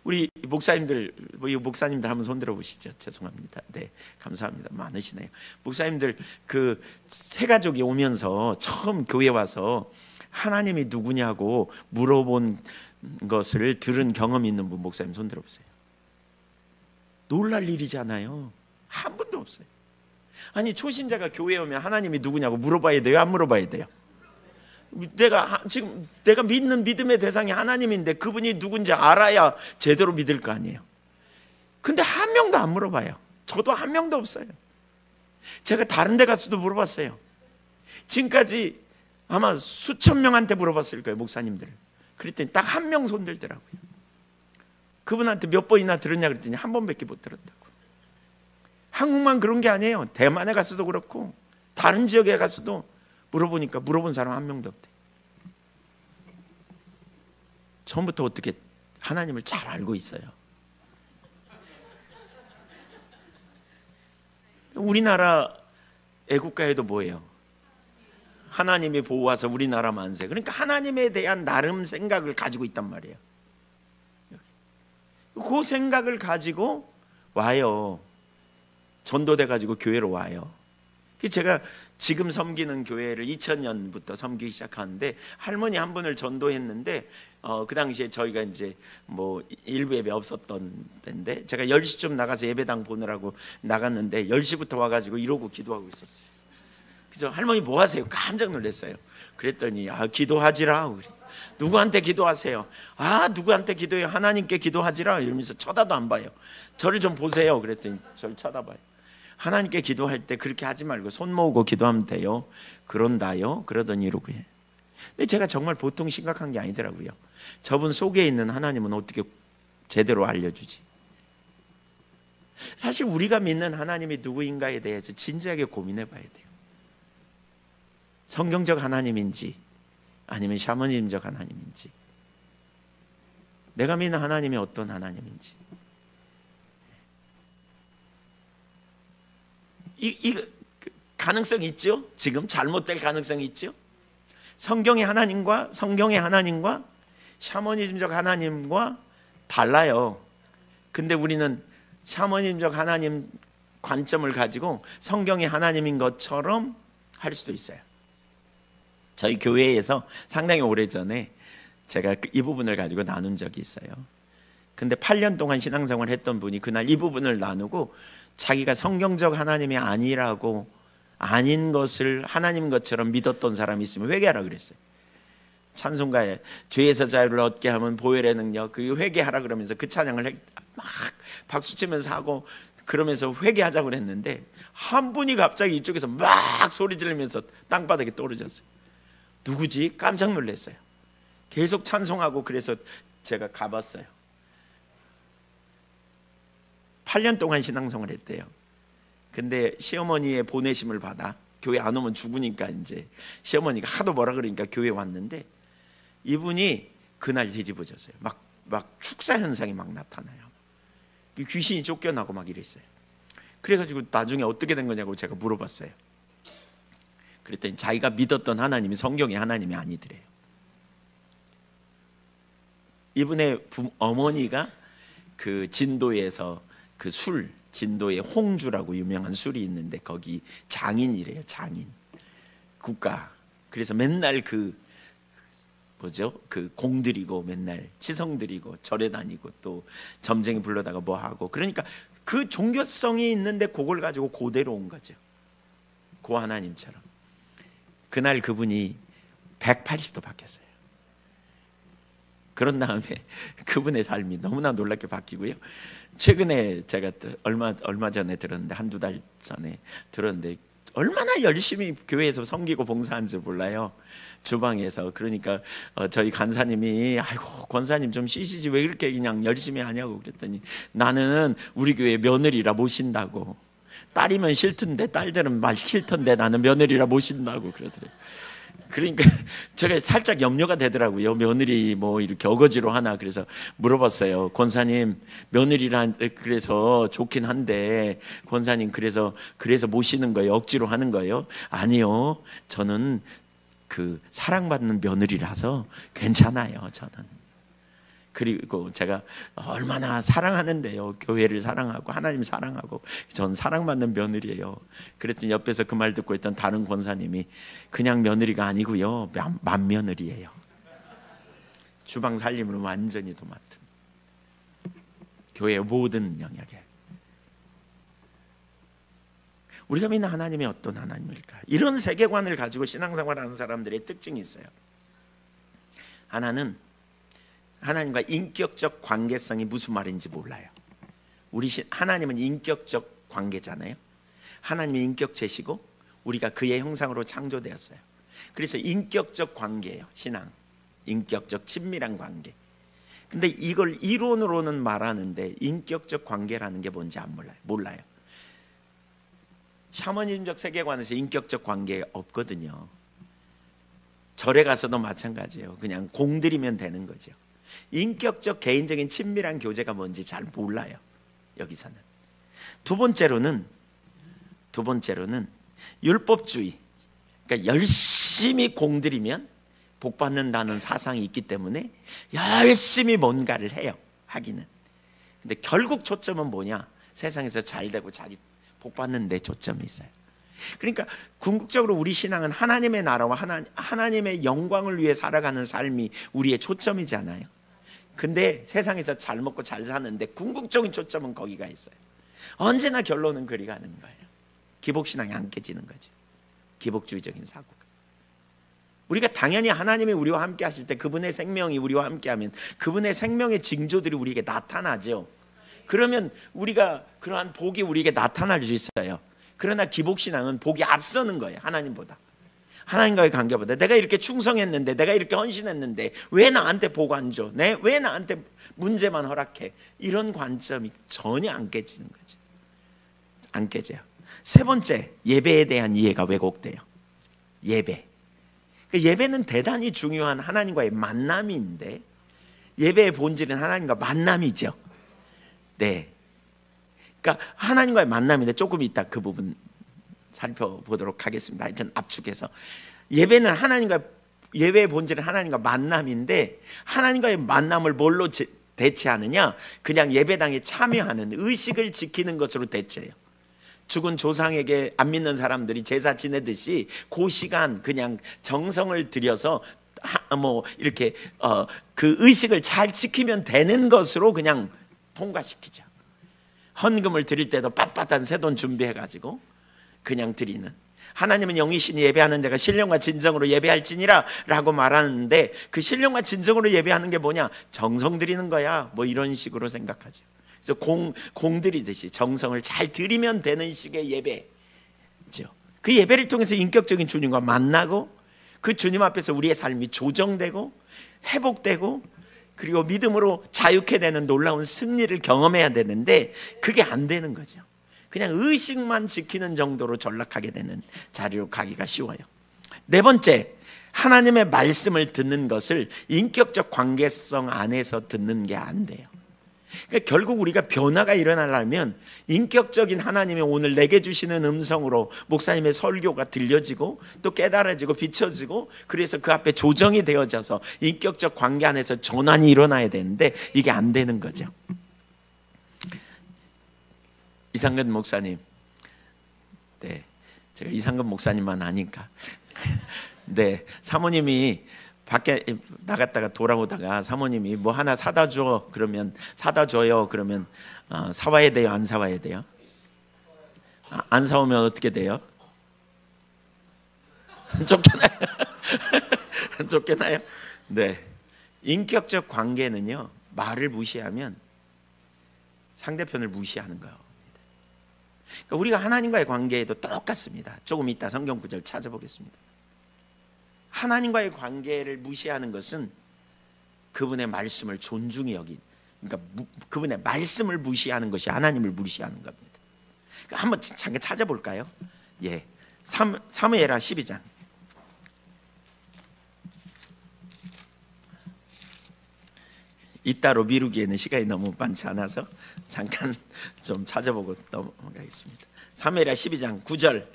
Speaker 1: 우리 목사님들, 목사님들 한번 손 들어 보시죠. 죄송합니다. 네, 감사합니다. 많으시네요. 목사님들 그 세 가족이 오면서 처음 교회 와서 하나님이 누구냐고 물어본 것을 들은 경험이 있는 분, 목사님 손 들어 보세요. 놀랄 일이잖아요. 한 분도 없어요. 아니, 초신자가 교회에 오면 하나님이 누구냐고 물어봐야 돼요? 안 물어봐야 돼요? 지금 내가 믿는 믿음의 대상이 하나님인데 그분이 누군지 알아야 제대로 믿을 거 아니에요. 근데 한 명도 안 물어봐요. 저도 한 명도 없어요. 제가 다른 데 가서도 물어봤어요. 지금까지 아마 수천 명한테 물어봤을 거예요, 목사님들. 그랬더니 딱 한 명 손 들더라고요. 그분한테 몇 번이나 들었냐 그랬더니 한 번밖에 못 들었다고. 한국만 그런 게 아니에요. 대만에 가서도 그렇고 다른 지역에 가서도 물어보니까 물어본 사람 한 명도 없대. 처음부터 어떻게 하나님을 잘 알고 있어요. 우리나라 애국가에도 뭐예요? 하나님이 보호하사 우리나라 만세. 그러니까 하나님에 대한 나름 생각을 가지고 있단 말이에요. 그 생각을 가지고 와요. 전도돼 가지고 교회로 와요. 제가 지금 섬기는 교회를 2000년부터 섬기기 시작하는데 할머니 한 분을 전도했는데 그 당시에 저희가 이제 뭐 일부 예배 없었던 때인데 제가 10시쯤 나가서 예배당 보느라고 나갔는데 10시부터 와가지고 이러고 기도하고 있었어요. 그래서 할머니 뭐 하세요? 깜짝 놀랐어요. 그랬더니 기도하지라. 누구한테 기도하세요? 누구한테 기도해요? 하나님께 기도하지라. 이러면서 쳐다도 안 봐요. 저를 좀 보세요. 그랬더니 저를 쳐다봐요. 하나님께 기도할 때 그렇게 하지 말고 손 모으고 기도하면 돼요. 그런다요? 그러더니 이러고 해. 근데 제가 정말 보통 심각한 게 아니더라고요. 저분 속에 있는 하나님은 어떻게 제대로 알려주지? 사실 우리가 믿는 하나님이 누구인가에 대해서 진지하게 고민해 봐야 돼요. 성경적 하나님인지 아니면 샤머니즘적 하나님인지, 내가 믿는 하나님이 어떤 하나님인지. 이 가능성이 있죠? 지금 잘못될 가능성이 있죠? 성경의 하나님과 샤머니즘적 하나님과 달라요. 근데 우리는 샤머니즘적 하나님 관점을 가지고 성경의 하나님인 것처럼 할 수도 있어요. 저희 교회에서 상당히 오래전에 제가 이 부분을 가지고 나눈 적이 있어요. 근데 8년 동안 신앙생활을 했던 분이 그날 이 부분을 나누고 자기가 성경적 하나님이 아닌 것을 하나님인 것처럼 믿었던 사람이 있으면 회개하라 그랬어요. 찬송가에 죄에서 자유를 얻게 하면 보혈의 능력, 그 회개하라 그러면서 그 찬양을 막 박수치면서 하고 그러면서 회개하자고 그랬는데 한 분이 갑자기 이쪽에서 막 소리 지르면서 땅바닥에 떨어졌어요. 누구지? 깜짝 놀랐어요. 계속 찬송하고 그래서 제가 가봤어요. 8년 동안 신앙생활을 했대요. 근데 시어머니의 보내심을 받아 교회 안 오면 죽으니까 이제 시어머니가 하도 뭐라 그러니까 교회 왔는데 이분이 그날 뒤집어졌어요. 막 축사 현상이 막 나타나요. 귀신이 쫓겨나고 막 이랬어요. 그래가지고 나중에 어떻게 된 거냐고 제가 물어봤어요. 그랬더니 자기가 믿었던 하나님이 성경의 하나님이 아니더래요. 이분의 어머니가 그 진도에서 그 진도에 홍주라고 유명한 술이 있는데 거기 장인이래요. 장인 국가. 그래서 맨날 그 뭐죠? 그 공들이고 맨날 치성드리고 절에 다니고 또 점쟁이 불러다가 뭐 하고, 그러니까 그 종교성이 있는데 그걸 가지고 그대로 온 거죠. 고 하나님처럼. 그날 그분이 180도 바뀌었어요. 그런 다음에 그분의 삶이 너무나 놀랍게 바뀌고요. 최근에 제가 얼마 전에 들었는데, 한두 달 전에 들었는데, 얼마나 열심히 교회에서 섬기고 봉사한지 몰라요. 주방에서. 그러니까 저희 간사님이 아이고 권사님 좀 쉬시지 왜 이렇게 그냥 열심히 하냐고 그랬더니, 나는 우리 교회 며느리라 모신다고. 딸이면 싫던데, 딸들은 말 싫던데 나는 며느리라 모신다고 그러더래요. 그러니까 제가 살짝 염려가 되더라고요. 며느리 뭐 이렇게 어거지로 하나. 그래서 물어봤어요. 권사님, 며느리란 그래서 좋긴 한데 권사님 그래서 모시는 거예요? 억지로 하는 거예요? 아니요, 저는 그 사랑받는 며느리라서 괜찮아요, 저는. 그리고 제가 얼마나 사랑하는데요. 교회를 사랑하고 하나님 사랑하고 전 사랑받는 며느리예요. 그랬더니 옆에서 그 말 듣고 있던 다른 권사님이, 그냥 며느리가 아니고요, 맏며느리예요. 주방 살림으로 완전히 도맡은 교회의 모든 영역에. 우리가 믿는 하나님이 어떤 하나님일까? 이런 세계관을 가지고 신앙생활하는 사람들의 특징이 있어요. 하나님과 인격적 관계성이 무슨 말인지 몰라요. 하나님은 인격적 관계잖아요. 하나님이 인격체시고 우리가 그의 형상으로 창조되었어요. 그래서 인격적 관계예요, 신앙. 인격적 친밀한 관계. 근데 이걸 이론으로는 말하는데 인격적 관계라는 게 뭔지 몰라요. 샤머니즘적 세계관에서 인격적 관계 없거든요. 절에 가서도 마찬가지예요. 그냥 공들이면 되는 거죠. 인격적 개인적인 친밀한 교제가 뭔지 잘 몰라요, 여기서는. 두 번째로는 율법주의. 그러니까 열심히 공들이면 복 받는다는 사상이 있기 때문에 열심히 뭔가를 해요, 하기는. 근데 결국 초점은 뭐냐? 세상에서 잘 되고 자기 복 받는 데 초점이 있어요. 그러니까 궁극적으로 우리 신앙은 하나님의 나라와 하나님의 영광을 위해 살아가는 삶이 우리의 초점이잖아요. 근데 세상에서 잘 먹고 잘 사는데 궁극적인 초점은 거기가 있어요. 언제나 결론은 그리 가는 거예요. 기복신앙이 안 깨지는 거죠. 기복주의적인 사고가. 우리가 당연히 하나님이 우리와 함께 하실 때, 그분의 생명이 우리와 함께 하면 그분의 생명의 징조들이 우리에게 나타나죠. 그러면 우리가 그러한 복이 우리에게 나타날 수 있어요. 그러나 기복신앙은 복이 앞서는 거예요, 하나님보다. 하나님과의 관계보다. 내가 이렇게 충성했는데, 내가 이렇게 헌신했는데 왜 나한테 복 안 줘? 왜 나한테 문제만 허락해? 이런 관점이 전혀 안 깨지는 거죠. 안 깨져요. 세 번째, 예배에 대한 이해가 왜곡돼요. 예배. 예배는 대단히 중요한 하나님과의 만남인데, 예배의 본질은 하나님과 만남이죠. 네. 그러니까 하나님과의 만남인데, 조금 이따 그 부분 살펴보도록 하겠습니다. 하여튼 압축해서, 예배의 본질은 하나님과 만남인데, 하나님과의 만남을 뭘로 대체하느냐? 그냥 예배당에 참여하는 의식을 지키는 것으로 대체해요. 죽은 조상에게 안 믿는 사람들이 제사 지내듯이 그 시간 그냥 정성을 들여서 이렇게 그 의식을 잘 지키면 되는 것으로 그냥 통과시키죠. 헌금을 드릴 때도 빳빳한 새돈 준비해가지고 그냥 드리는. 하나님은 영이시니 예배하는 자가 신령과 진정으로 예배할지니라 라고 말하는데, 그 신령과 진정으로 예배하는 게 뭐냐? 정성 드리는 거야, 뭐 이런 식으로 생각하죠. 그래서 공 들이듯이 정성을 잘 드리면 되는 식의 예배죠. 그 예배를 통해서 인격적인 주님과 만나고, 그 주님 앞에서 우리의 삶이 조정되고 회복되고, 그리고 믿음으로 자유케 되는 놀라운 승리를 경험해야 되는데, 그게 안 되는 거죠. 그냥 의식만 지키는 정도로 전락하게 되는 자리로 가기가 쉬워요. 네 번째, 하나님의 말씀을 듣는 것을 인격적 관계성 안에서 듣는 게 안 돼요. 그러니까 결국 우리가 변화가 일어나려면 인격적인 하나님이 오늘 내게 주시는 음성으로 목사님의 설교가 들려지고 또 깨달아지고 비춰지고, 그래서 그 앞에 조정이 되어져서 인격적 관계 안에서 전환이 일어나야 되는데, 이게 안 되는 거죠. 이상근 목사님, 네, 제가 이상근 목사님만 아니까 네, 사모님이 밖에 나갔다가 돌아오다가 사모님이 뭐 하나 사다 줘 그러면 사다 줘요 그러면 사와야 돼요 안 사와야 돼요? 안 사오면 어떻게 돼요? 쫓겨나요? 쫓겨나요? 네. 인격적 관계는요 말을 무시하면 상대편을 무시하는 거예요. 그러니까 우리가 하나님과의 관계에도 똑같습니다. 조금 이따 성경 구절 찾아보겠습니다. 하나님과의 관계를 무시하는 것은 그분의 말씀을 존중히 여긴, 그러니까 그분의 말씀을 무시하는 것이 하나님을 무시하는 겁니다. 그러니까 한번 잠깐 찾아볼까요? 예, 사무엘하 12장. 이따로 미루기에는 시간이 너무 많지 않아서 잠깐 좀 찾아보고 넘어가겠습니다. 사무엘하 12장 9절.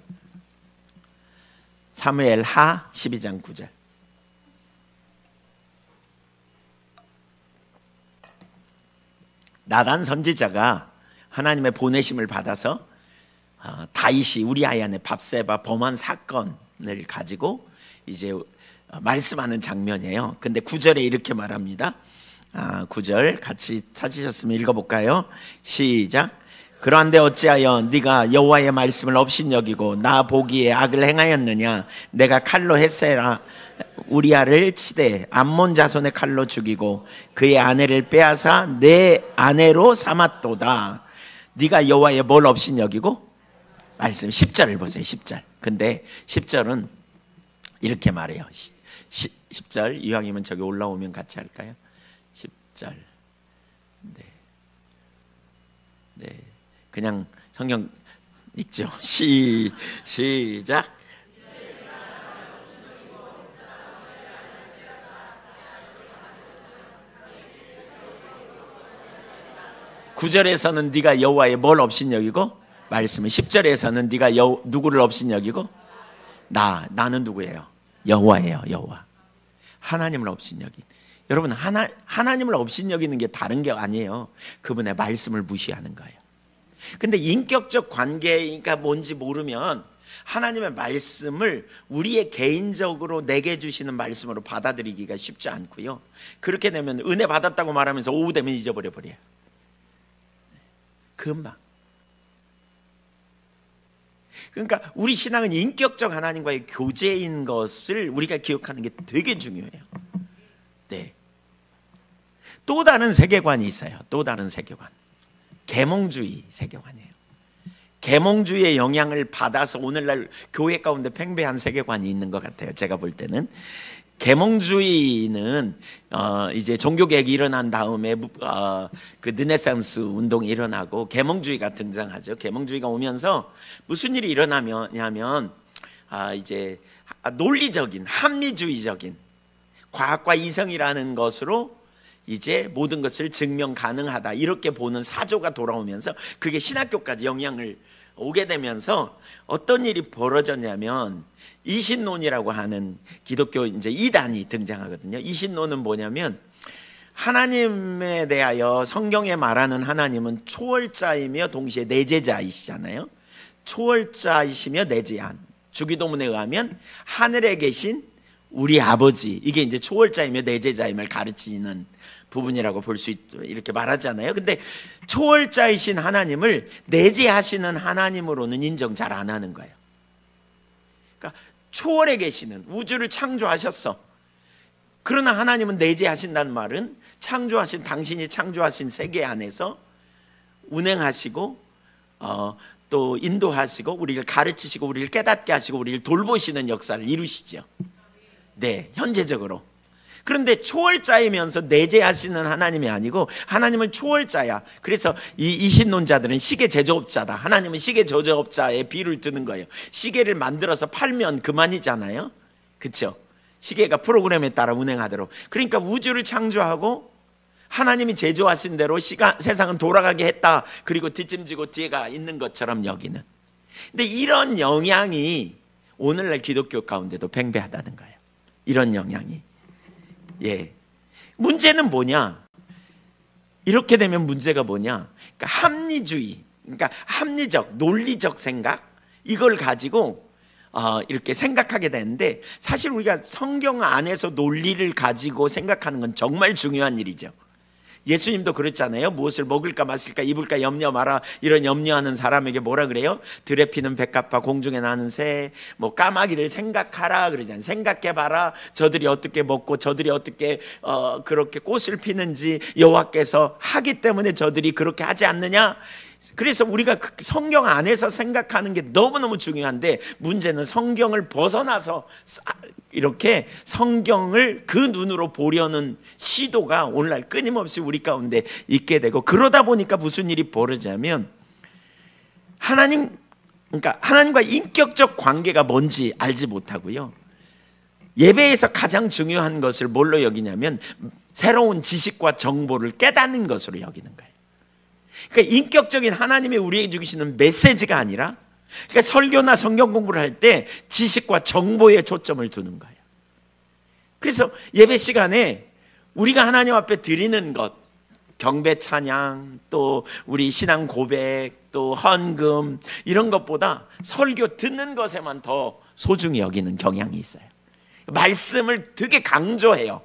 Speaker 1: 사무엘하 12장 9절. 나단 선지자가 하나님의 보내심을 받아서 다윗이 우리아의 아내 밥세바 범한 사건을 가지고 이제 말씀하는 장면이에요. 근데 9절에 이렇게 말합니다. 9절 같이 찾으셨으면 읽어볼까요? 시작. 그런데 어찌하여 네가 여호와의 말씀을 업신여기고 나 보기에 악을 행하였느냐? 내가 칼로 헷세라 우리아를 치되 암몬 자손의 칼로 죽이고 그의 아내를 빼앗아 내 아내로 삼았도다. 네가 여호와의 뭘 업신여기고? 말씀 10절을 보세요. 10절. 근데 10절은 이렇게 말해요. 10절 이왕이면 저기 올라오면 같이 할까요? 10절. 네. 그냥 성경 읽죠. 시작. 구절에서는 네가 여호와의 뭘 업신여기고 말씀은 10절에서는 네가 누구를 업신여기고 나는 누구예요? 여호와예요. 여호와. 하나님을 업신여긴. 여러분 하나님을 업신여기는 게 다른 게 아니에요. 그분의 말씀을 무시하는 거예요. 근데 인격적 관계가 뭔지 모르면 하나님의 말씀을 우리의 개인적으로 내게 주시는 말씀으로 받아들이기가 쉽지 않고요. 그렇게 되면 은혜 받았다고 말하면서 오후 되면 잊어버려요. 금방. 그러니까 우리 신앙은 인격적 하나님과의 교제인 것을 우리가 기억하는 게 되게 중요해요. 네. 또 다른 세계관이 있어요. 또 다른 세계관. 계몽주의 세계관이에요. 계몽주의의 영향을 받아서 오늘날 교회 가운데 팽배한 세계관이 있는 것 같아요. 제가 볼 때는 계몽주의는 이제 종교개혁이 일어난 다음에 그 르네상스 운동이 일어나고 계몽주의가 등장하죠. 계몽주의가 오면서 무슨 일이 일어나냐면 이제 논리적인 합리주의적인 과학과 이성이라는 것으로 이제 모든 것을 증명 가능하다 이렇게 보는 사조가 돌아오면서 그게 신학교까지 영향을 오게 되면서 어떤 일이 벌어졌냐면 이신론이라고 하는 기독교 이제 이단이 등장하거든요. 이신론은 뭐냐면 하나님에 대하여 성경에 말하는 하나님은 초월자이며 동시에 내재자이시잖아요. 초월자이시며 내재한 주기도문에 의하면 하늘에 계신 우리 아버지, 이게 이제 초월자이며 내재자임을 가르치는 부분이라고 볼 수 있죠. 이렇게 말하잖아요. 근데 초월자이신 하나님을 내재하시는 하나님으로는 인정 잘 안 하는 거예요. 그러니까 초월에 계시는, 우주를 창조하셨어. 그러나 하나님은 내재하신다는 말은 창조하신, 당신이 창조하신 세계 안에서 운행하시고 또 인도하시고 우리를 가르치시고 우리를 깨닫게 하시고 우리를 돌보시는 역사를 이루시죠. 네, 현재적으로. 그런데 초월자이면서 내재하시는 하나님이 아니고 하나님은 초월자야. 그래서 이 이신론자들은 시계 제조업자다. 하나님은 시계 제조업자의 비유를 드는 거예요. 시계를 만들어서 팔면 그만이잖아요. 그렇죠? 시계가 프로그램에 따라 운행하도록. 그러니까 우주를 창조하고 하나님이 제조하신 대로 세상은 돌아가게 했다. 그리고 뒷짐지고 뒤에가 있는 것처럼 여기는. 근데 이런 영향이 오늘날 기독교 가운데도 팽배하다는 거예요. 이런 영향이. 예. 문제는 뭐냐? 이렇게 되면 문제가 뭐냐? 그러니까 합리주의, 그러니까 합리적, 논리적 생각, 이걸 가지고 이렇게 생각하게 되는데, 사실 우리가 성경 안에서 논리를 가지고 생각하는 건 정말 중요한 일이죠. 예수님도 그랬잖아요. 무엇을 먹을까 마실까 입을까 염려 마라. 이런 염려하는 사람에게 뭐라 그래요? 들에 피는 백합화 공중에 나는 새, 뭐 까마귀를 생각하라 그러잖아요. 생각해봐라. 저들이 어떻게 먹고 저들이 어떻게 그렇게 꽃을 피는지 여호와께서 하기 때문에 저들이 그렇게 하지 않느냐. 그래서 우리가 성경 안에서 생각하는 게 너무너무 중요한데, 문제는 성경을 벗어나서 이렇게 성경을 그 눈으로 보려는 시도가 오늘날 끊임없이 우리 가운데 있게 되고, 그러다 보니까 무슨 일이 벌어지냐면, 그러니까 하나님과 인격적 관계가 뭔지 알지 못하고요, 예배에서 가장 중요한 것을 뭘로 여기냐면 새로운 지식과 정보를 깨닫는 것으로 여기는 거예요. 그러니까 인격적인 하나님이 우리에게 주시는 메시지가 아니라, 그러니까 설교나 성경 공부를 할 때 지식과 정보에 초점을 두는 거예요. 그래서 예배 시간에 우리가 하나님 앞에 드리는 것, 경배 찬양, 또 우리 신앙 고백, 또 헌금, 이런 것보다 설교 듣는 것에만 더 소중히 여기는 경향이 있어요. 말씀을 되게 강조해요.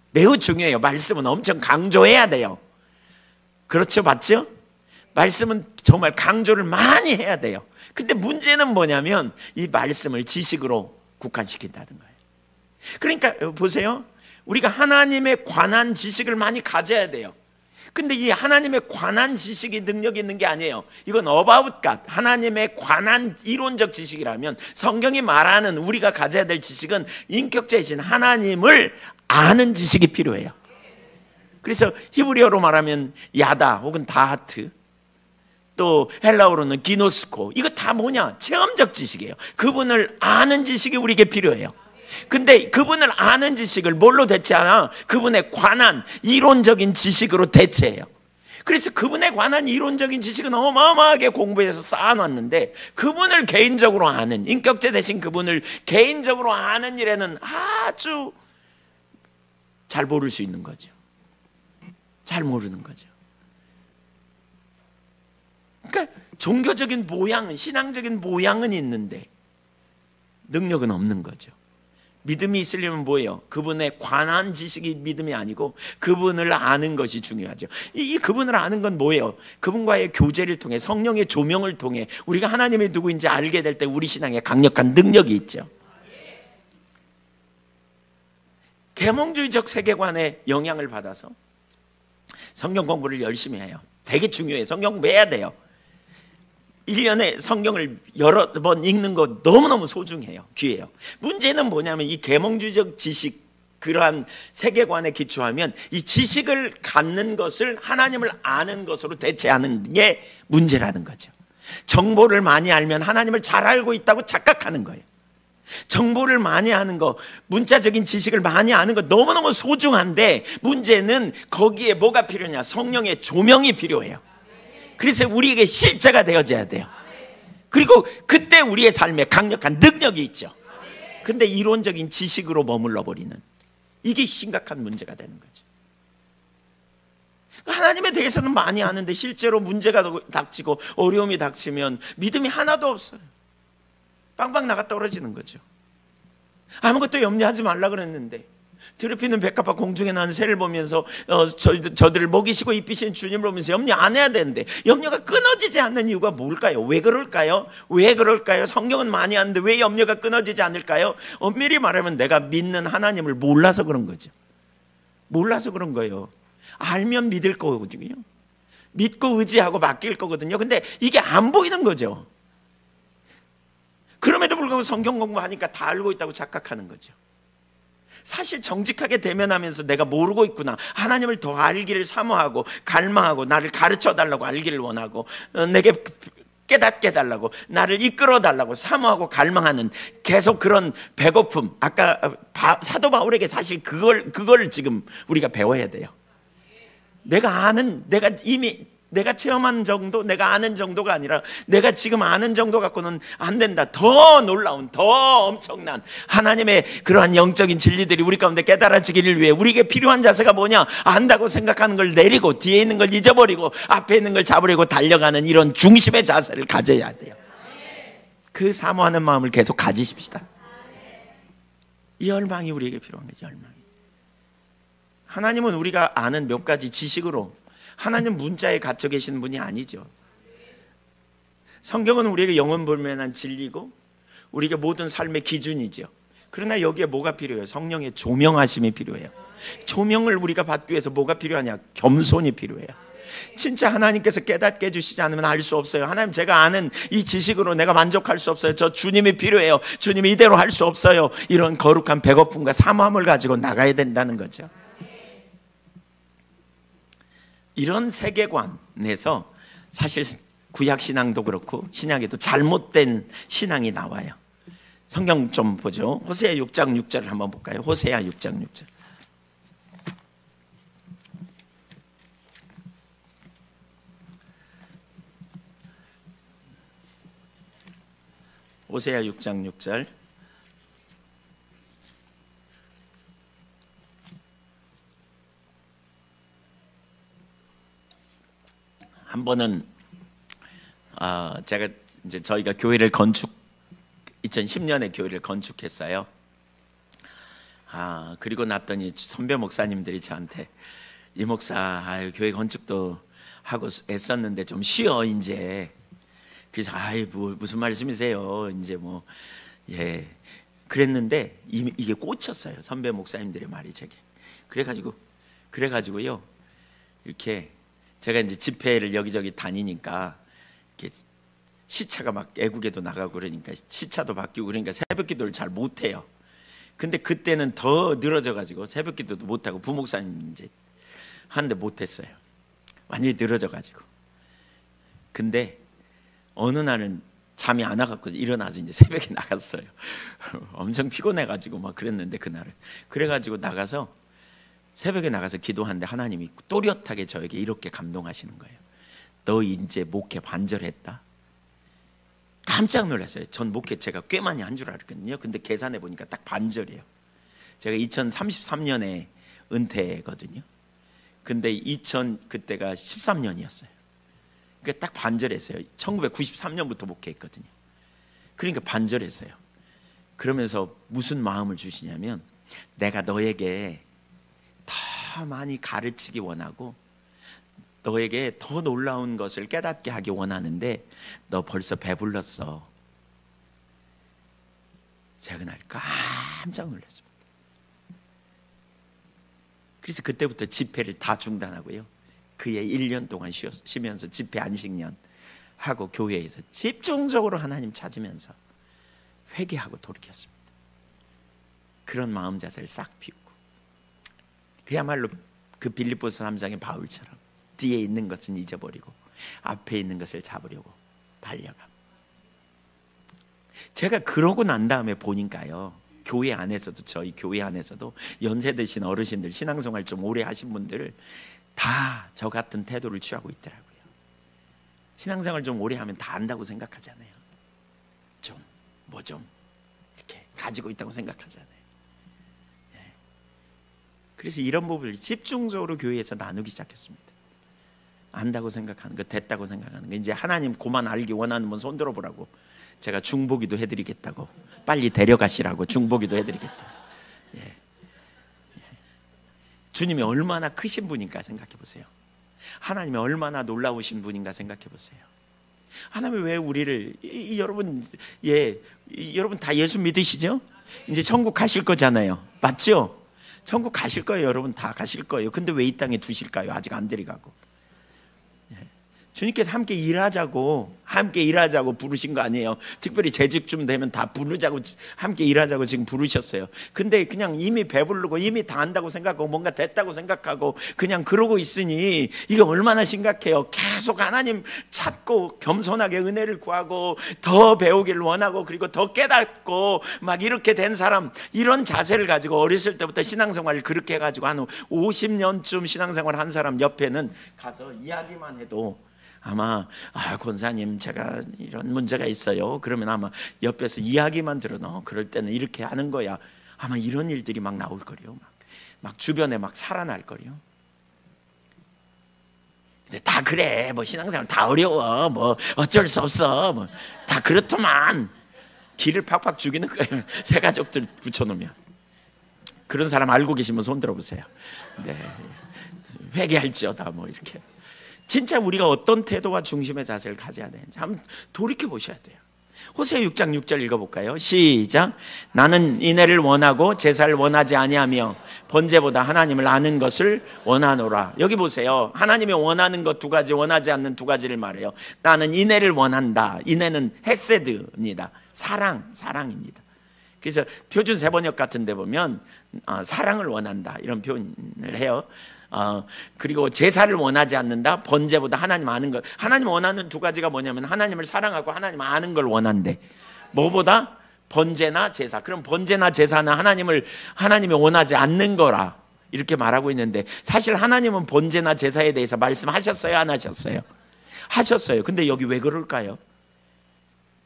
Speaker 1: 매우 중요해요. 말씀은 엄청 강조해야 돼요. 그렇죠, 맞죠? 말씀은 정말 강조를 많이 해야 돼요. 근데 문제는 뭐냐면 이 말씀을 지식으로 국한시킨다는 거예요. 그러니까 보세요, 우리가 하나님에 관한 지식을 많이 가져야 돼요. 근데 이 하나님에 관한 지식이 능력이 있는 게 아니에요. 이건 about God, 하나님에 관한 이론적 지식이라면, 성경이 말하는 우리가 가져야 될 지식은 인격자이신 하나님을 아는 지식이 필요해요. 그래서 히브리어로 말하면 야다 혹은 다하트, 또 헬라어로는 기노스코, 이거 다 뭐냐? 체험적 지식이에요. 그분을 아는 지식이 우리에게 필요해요. 근데 그분을 아는 지식을 뭘로 대체하나? 그분에 관한 이론적인 지식으로 대체해요. 그래서 그분에 관한 이론적인 지식은 어마어마하게 공부해서 쌓아놨는데, 그분을 개인적으로 아는, 인격자 대신 그분을 개인적으로 아는 일에는 아주 잘 모를 수 있는 거죠. 잘 모르는 거죠. 그러니까 종교적인 모양은, 신앙적인 모양은 있는데 능력은 없는 거죠. 믿음이 있으려면 뭐예요? 그분에 관한 지식이 믿음이 아니고 그분을 아는 것이 중요하죠. 이 그분을 아는 건 뭐예요? 그분과의 교제를 통해, 성령의 조명을 통해 우리가 하나님이 누구인지 알게 될 때 우리 신앙에 강력한 능력이 있죠. 계몽주의적 세계관의 영향을 받아서 성경 공부를 열심히 해요. 되게 중요해요. 성경 공부해야 돼요. 1년에 성경을 여러 번 읽는 거 너무너무 소중해요. 귀해요. 문제는 뭐냐면 이 계몽주의적 지식, 그러한 세계관에 기초하면 이 지식을 갖는 것을 하나님을 아는 것으로 대체하는 게 문제라는 거죠. 정보를 많이 알면 하나님을 잘 알고 있다고 착각하는 거예요. 정보를 많이 아는 거, 문자적인 지식을 많이 아는 거 너무너무 소중한데, 문제는 거기에 뭐가 필요냐? 성령의 조명이 필요해요. 그래서 우리에게 실제가 되어져야 돼요. 그리고 그때 우리의 삶에 강력한 능력이 있죠. 근데 이론적인 지식으로 머물러 버리는, 이게 심각한 문제가 되는 거죠. 하나님에 대해서는 많이 아는데 실제로 문제가 닥치고 어려움이 닥치면 믿음이 하나도 없어요. 빵빵 나가 떨어지는 거죠. 아무것도 염려하지 말라 그랬는데, 들에 피는 백합화 공중에 나는 새를 보면서 저들을 먹이시고 입히신 주님을 보면서 염려 안 해야 되는데, 염려가 끊어지지 않는 이유가 뭘까요? 왜 그럴까요? 왜 그럴까요? 성경은 많이 아는데 왜 염려가 끊어지지 않을까요? 엄밀히 말하면 내가 믿는 하나님을 몰라서 그런 거죠. 몰라서 그런 거예요. 알면 믿을 거거든요. 믿고 의지하고 맡길 거거든요. 근데 이게 안 보이는 거죠. 그럼에도 불구하고 성경 공부하니까 다 알고 있다고 착각하는 거죠. 사실 정직하게 대면하면서 내가 모르고 있구나, 하나님을 더 알기를 사모하고 갈망하고, 나를 가르쳐 달라고 알기를 원하고, 내게 깨닫게 해달라고, 나를 이끌어 달라고 사모하고 갈망하는 계속 그런 배고픔, 아까 사도 바울에게 사실 그걸 지금 우리가 배워야 돼요. 내가 이미 내가 체험한 정도, 내가 아는 정도가 아니라 내가 지금 아는 정도 갖고는 안 된다. 더 놀라운, 더 엄청난 하나님의 그러한 영적인 진리들이 우리 가운데 깨달아지기를 위해 우리에게 필요한 자세가 뭐냐? 안다고 생각하는 걸 내리고 뒤에 있는 걸 잊어버리고 앞에 있는 걸 잡으려고 달려가는 이런 중심의 자세를 가져야 돼요. 그 사모하는 마음을 계속 가지십시다. 이 열망이 우리에게 필요한 거죠. 열망이. 하나님은 우리가 아는 몇 가지 지식으로 하나님 문자에 갇혀 계신 분이 아니죠. 성경은 우리에게 영원불멸한 진리고 우리에게 모든 삶의 기준이죠. 그러나 여기에 뭐가 필요해요? 성령의 조명하심이 필요해요. 조명을 우리가 받기 위해서 뭐가 필요하냐? 겸손이 필요해요. 진짜 하나님께서 깨닫게 해주시지 않으면 알 수 없어요. 하나님, 제가 아는 이 지식으로 내가 만족할 수 없어요. 저 주님이 필요해요. 주님이 이대로 할 수 없어요. 이런 거룩한 배고픔과 사모함을 가지고 나가야 된다는 거죠. 이런 세계관에서 사실 구약신앙도 그렇고 신약에도 잘못된 신앙이 나와요. 성경 좀 보죠. 호세아 6장 6절을 한번 볼까요? 호세아 6장 6절. 호세아 6장 6절. 한 번은 제가 이제 저희가 교회를 2010년에 교회를 건축했어요. 그리고 났더니 선배 목사님들이 저한테, 이 목사, 교회 건축도 하고 애썼는데 좀 쉬어 이제. 그래서 뭐 무슨 말씀이세요? 이제 뭐 그랬는데 이게 꽂혔어요. 선배 목사님들의 말이 제게. 그래가지고요. 이렇게 제가 이제 집회를 여기저기 다니니까 이렇게 시차가 막 애국에도 나가고 그러니까 시차도 바뀌고 그러니까 새벽기도를 잘 못해요. 근데 그때는 더 늘어져가지고 새벽기도도 못하고 부목사님 이제 하는데 못했어요. 완전히 늘어져가지고. 근데 어느 날은 잠이 안 와갖고 일어나서 이제 새벽에 나갔어요. 엄청 피곤해가지고 막 그랬는데 그날은. 그래가지고 나가서 새벽에 나가서 기도하는데 하나님이 또렷하게 저에게 이렇게 감동하시는 거예요. 너 이제 목회 반절했다. 깜짝 놀랐어요. 전 목회 제가 꽤 많이 한 줄 알았거든요. 근데 계산해 보니까 딱 반절이에요. 제가 2033년에 은퇴거든요. 근데 그때가 13년이었어요. 그러니까 딱 반절했어요. 1993년부터 목회했거든요. 그러니까 반절했어요. 그러면서 무슨 마음을 주시냐면, 내가 너에게 더 많이 가르치기 원하고 너에게 더 놀라운 것을 깨닫게 하기 원하는데 너 벌써 배불렀어. 제가 그날 깜짝 놀랐습니다. 그래서 그때부터 집회를 다 중단하고요. 그해 1년 동안 쉬면서 집회 안식년 하고 교회에서 집중적으로 하나님 찾으면서 회개하고 돌이켰습니다. 그런 마음 자세를 싹 비우고, 그야말로 그 빌립보서 3장의 바울처럼 뒤에 있는 것은 잊어버리고 앞에 있는 것을 잡으려고 달려가. 제가 그러고 난 다음에 보니까요, 교회 안에서도, 저희 교회 안에서도 연세 드신 어르신들, 신앙생활 좀 오래 하신 분들 다 저 같은 태도를 취하고 있더라고요. 신앙생활 좀 오래 하면 다 안다고 생각하잖아요. 좀 이렇게 가지고 있다고 생각하잖아요. 그래서 이런 부분을 집중적으로 교회에서 나누기 시작했습니다. 안다고 생각하는 거, 됐다고 생각하는 거, 이제 하나님 그만 알기 원하는 분 손 들어보라고 제가 중보기도 해드리겠다고, 빨리 데려가시라고 중보기도 해드리겠다고. 주님이 얼마나 크신 분인가 생각해 보세요. 하나님이 얼마나 놀라우신 분인가 생각해 보세요. 하나님이 왜 우리를 여러분 다 예수 믿으시죠? 이제 천국 가실 거잖아요. 맞죠? 천국 가실 거예요. 여러분 다 가실 거예요. 근데 왜 이 땅에 두실까요? 아직 안 데려가고. 주님께서 함께 일하자고 부르신 거 아니에요. 특별히 재직좀 되면 다 부르자고, 함께 일하자고 지금 부르셨어요. 근데 그냥 이미 배부르고 이미 다 안다고 생각하고 뭔가 됐다고 생각하고 그냥 그러고 있으니 이게 얼마나 심각해요. 계속 하나님 찾고 겸손하게 은혜를 구하고 더 배우기를 원하고 그리고 더 깨닫고 막 이렇게 된 사람, 이런 자세를 가지고 어렸을 때부터 신앙생활을 그렇게 해가지고 한 50년쯤 신앙생활 한 사람 옆에는 가서 이야기만 해도 아마 권사님 제가 이런 문제가 있어요. 그러면 아마 옆에서 이야기만 들어도 그럴 때는 이렇게 하는 거야. 아마 이런 일들이 막 나올 거래요. 막 주변에 막 살아날 거래요. 근데 다 그래. 뭐 신앙생활 다 어려워. 뭐 어쩔 수 없어. 뭐 다 그렇더만. 기를 팍팍 죽이는 거예요. 새 가족들 붙여놓으면. 그런 사람 알고 계시면 손 들어보세요. 네, 회개할지어다 뭐 이렇게. 진짜 우리가 어떤 태도와 중심의 자세를 가져야 되는지 한번 돌이켜 보셔야 돼요. 호세아 6장 6절 읽어볼까요? 시작. 나는 인애를 원하고 제사를 원하지 아니하며 번제보다 하나님을 아는 것을 원하노라. 여기 보세요. 하나님이 원하는 것 두 가지, 원하지 않는 두 가지를 말해요. 나는 인애를 원한다. 인애는 헤세드입니다. 사랑입니다. 그래서 표준 세번역 같은 데 보면 사랑을 원한다 이런 표현을 해요. 그리고 제사를 원하지 않는다. 번제보다 하나님 아는 것. 하나님 원하는 두 가지가 뭐냐면 하나님을 사랑하고 하나님 아는 걸 원한대. 뭐보다? 번제나 제사. 그럼 번제나 제사는 하나님이 원하지 않는 거라 이렇게 말하고 있는데, 사실 하나님은 번제나 제사에 대해서 말씀하셨어요, 안 하셨어요? 하셨어요. 근데 여기 왜 그럴까요?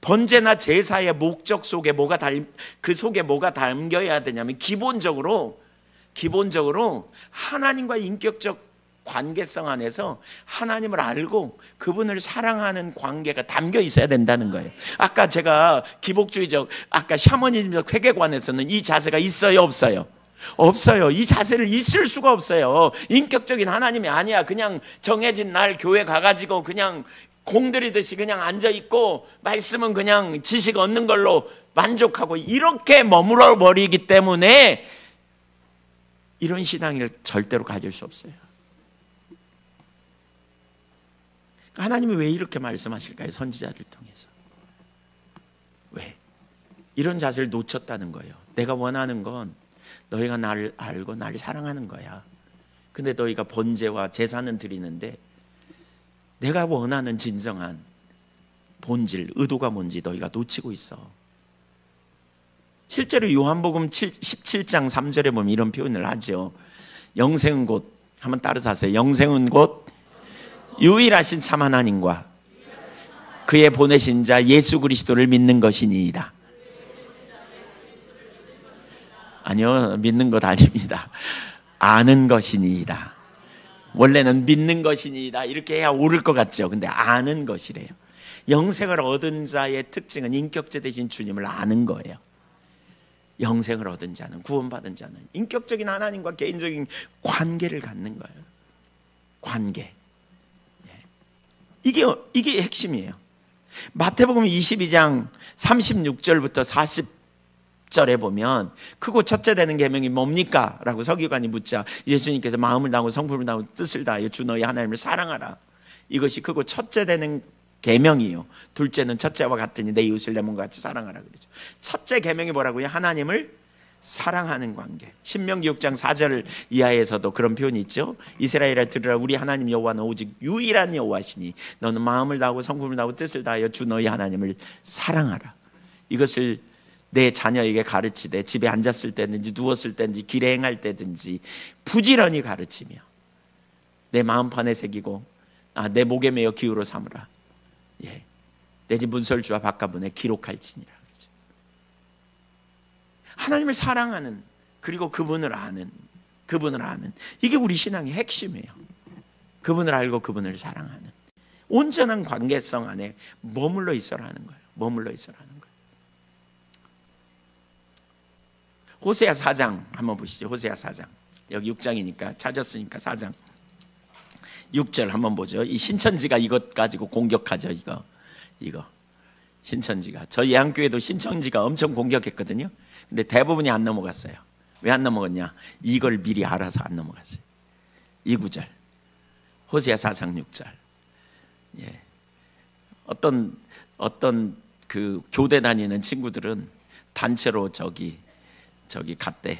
Speaker 1: 번제나 제사의 목적 속에 그 속에 뭐가 담겨야 되냐면 기본적으로 하나님과 인격적 관계성 안에서 하나님을 알고 그분을 사랑하는 관계가 담겨 있어야 된다는 거예요. 아까 제가 기복주의적, 아까 샤머니즘적 세계관에서는 이 자세가 있어요, 없어요? 없어요. 이 자세를 있을 수가 없어요. 인격적인 하나님이 아니야. 그냥 정해진 날 교회 가가지고 그냥 공들이듯이 그냥 앉아있고 말씀은 그냥 지식 얻는 걸로 만족하고 이렇게 머물러 버리기 때문에 이런 신앙을 절대로 가질 수 없어요. 하나님이 왜 이렇게 말씀하실까요? 선지자를 통해서. 왜? 이런 자세를 놓쳤다는 거예요. 내가 원하는 건 너희가 나를 알고 나를 사랑하는 거야. 근데 너희가 번제와 제사는 드리는데 내가 원하는 진정한 본질, 의도가 뭔지 너희가 놓치고 있어. 실제로 요한복음 17장 3절에 보면 이런 표현을 하죠. 영생은 곧, 한번 따라서 하세요. 영생은 곧 유일하신 참 하나님과 그의 보내신 자 예수 그리스도를 믿는 것이니이다. 아니요, 믿는 것 아닙니다. 아는 것이니이다. 원래는 믿는 것이니이다 이렇게 해야 옳을 것 같죠. 근데 아는 것이래요. 영생을 얻은 자의 특징은 인격자 되신 주님을 아는 거예요. 영생을 얻은 자는, 구원받은 자는 인격적인 하나님과 개인적인 관계를 갖는 거예요. 관계. 이게 핵심이에요. 마태복음 22장 36절부터 40절에 보면 크고 첫째 되는 계명이 뭡니까? 라고 서기관이 묻자 예수님께서 마음을 다하고 성품을 다하고 뜻을 다하여 주 너희 하나님을 사랑하라. 이것이 크고 첫째 되는 계명이요. 둘째는 첫째와 같으니 내 이웃을 내 몸과 같이 사랑하라 그러죠. 첫째 계명이 뭐라고요? 하나님을 사랑하는 관계. 신명기 6장 4절 이하에서도 그런 표현이 있죠. 이스라엘아 들으라, 우리 하나님 여호와는 오직 유일한 여호와시니 너는 마음을 다하고 성품을 다하고 뜻을 다하여 주 너희 하나님을 사랑하라. 이것을 내 자녀에게 가르치되 집에 앉았을 때든지 누웠을 때든지 길에 행할 때든지 부지런히 가르치며 내 마음판에 새기고 내 목에 매어 기호로 삼으라. 내 집 문설주와 바깥문에 기록할지니라. 하나님을 사랑하는, 그리고 그분을 아는 이게 우리 신앙의 핵심이에요. 그분을 알고 그분을 사랑하는 온전한 관계성 안에 머물러 있어라는 거예요. 머물러 있어라는 거예요. 호세아 4장 한번 보시죠. 호세아 4장. 여기 6장이니까 찾았으니까 4장 6절 한번 보죠. 이 신천지가 이것 가지고 공격하죠. 이거 신천지가, 저희 예한교회도 신천지가 엄청 공격했거든요. 근데 대부분이 안 넘어갔어요. 왜 안 넘어갔냐? 이걸 미리 알아서 안 넘어갔어요. 이 구절 호세아 4장 6절. 어떤 그 교대 다니는 친구들은 단체로 저기 갔대.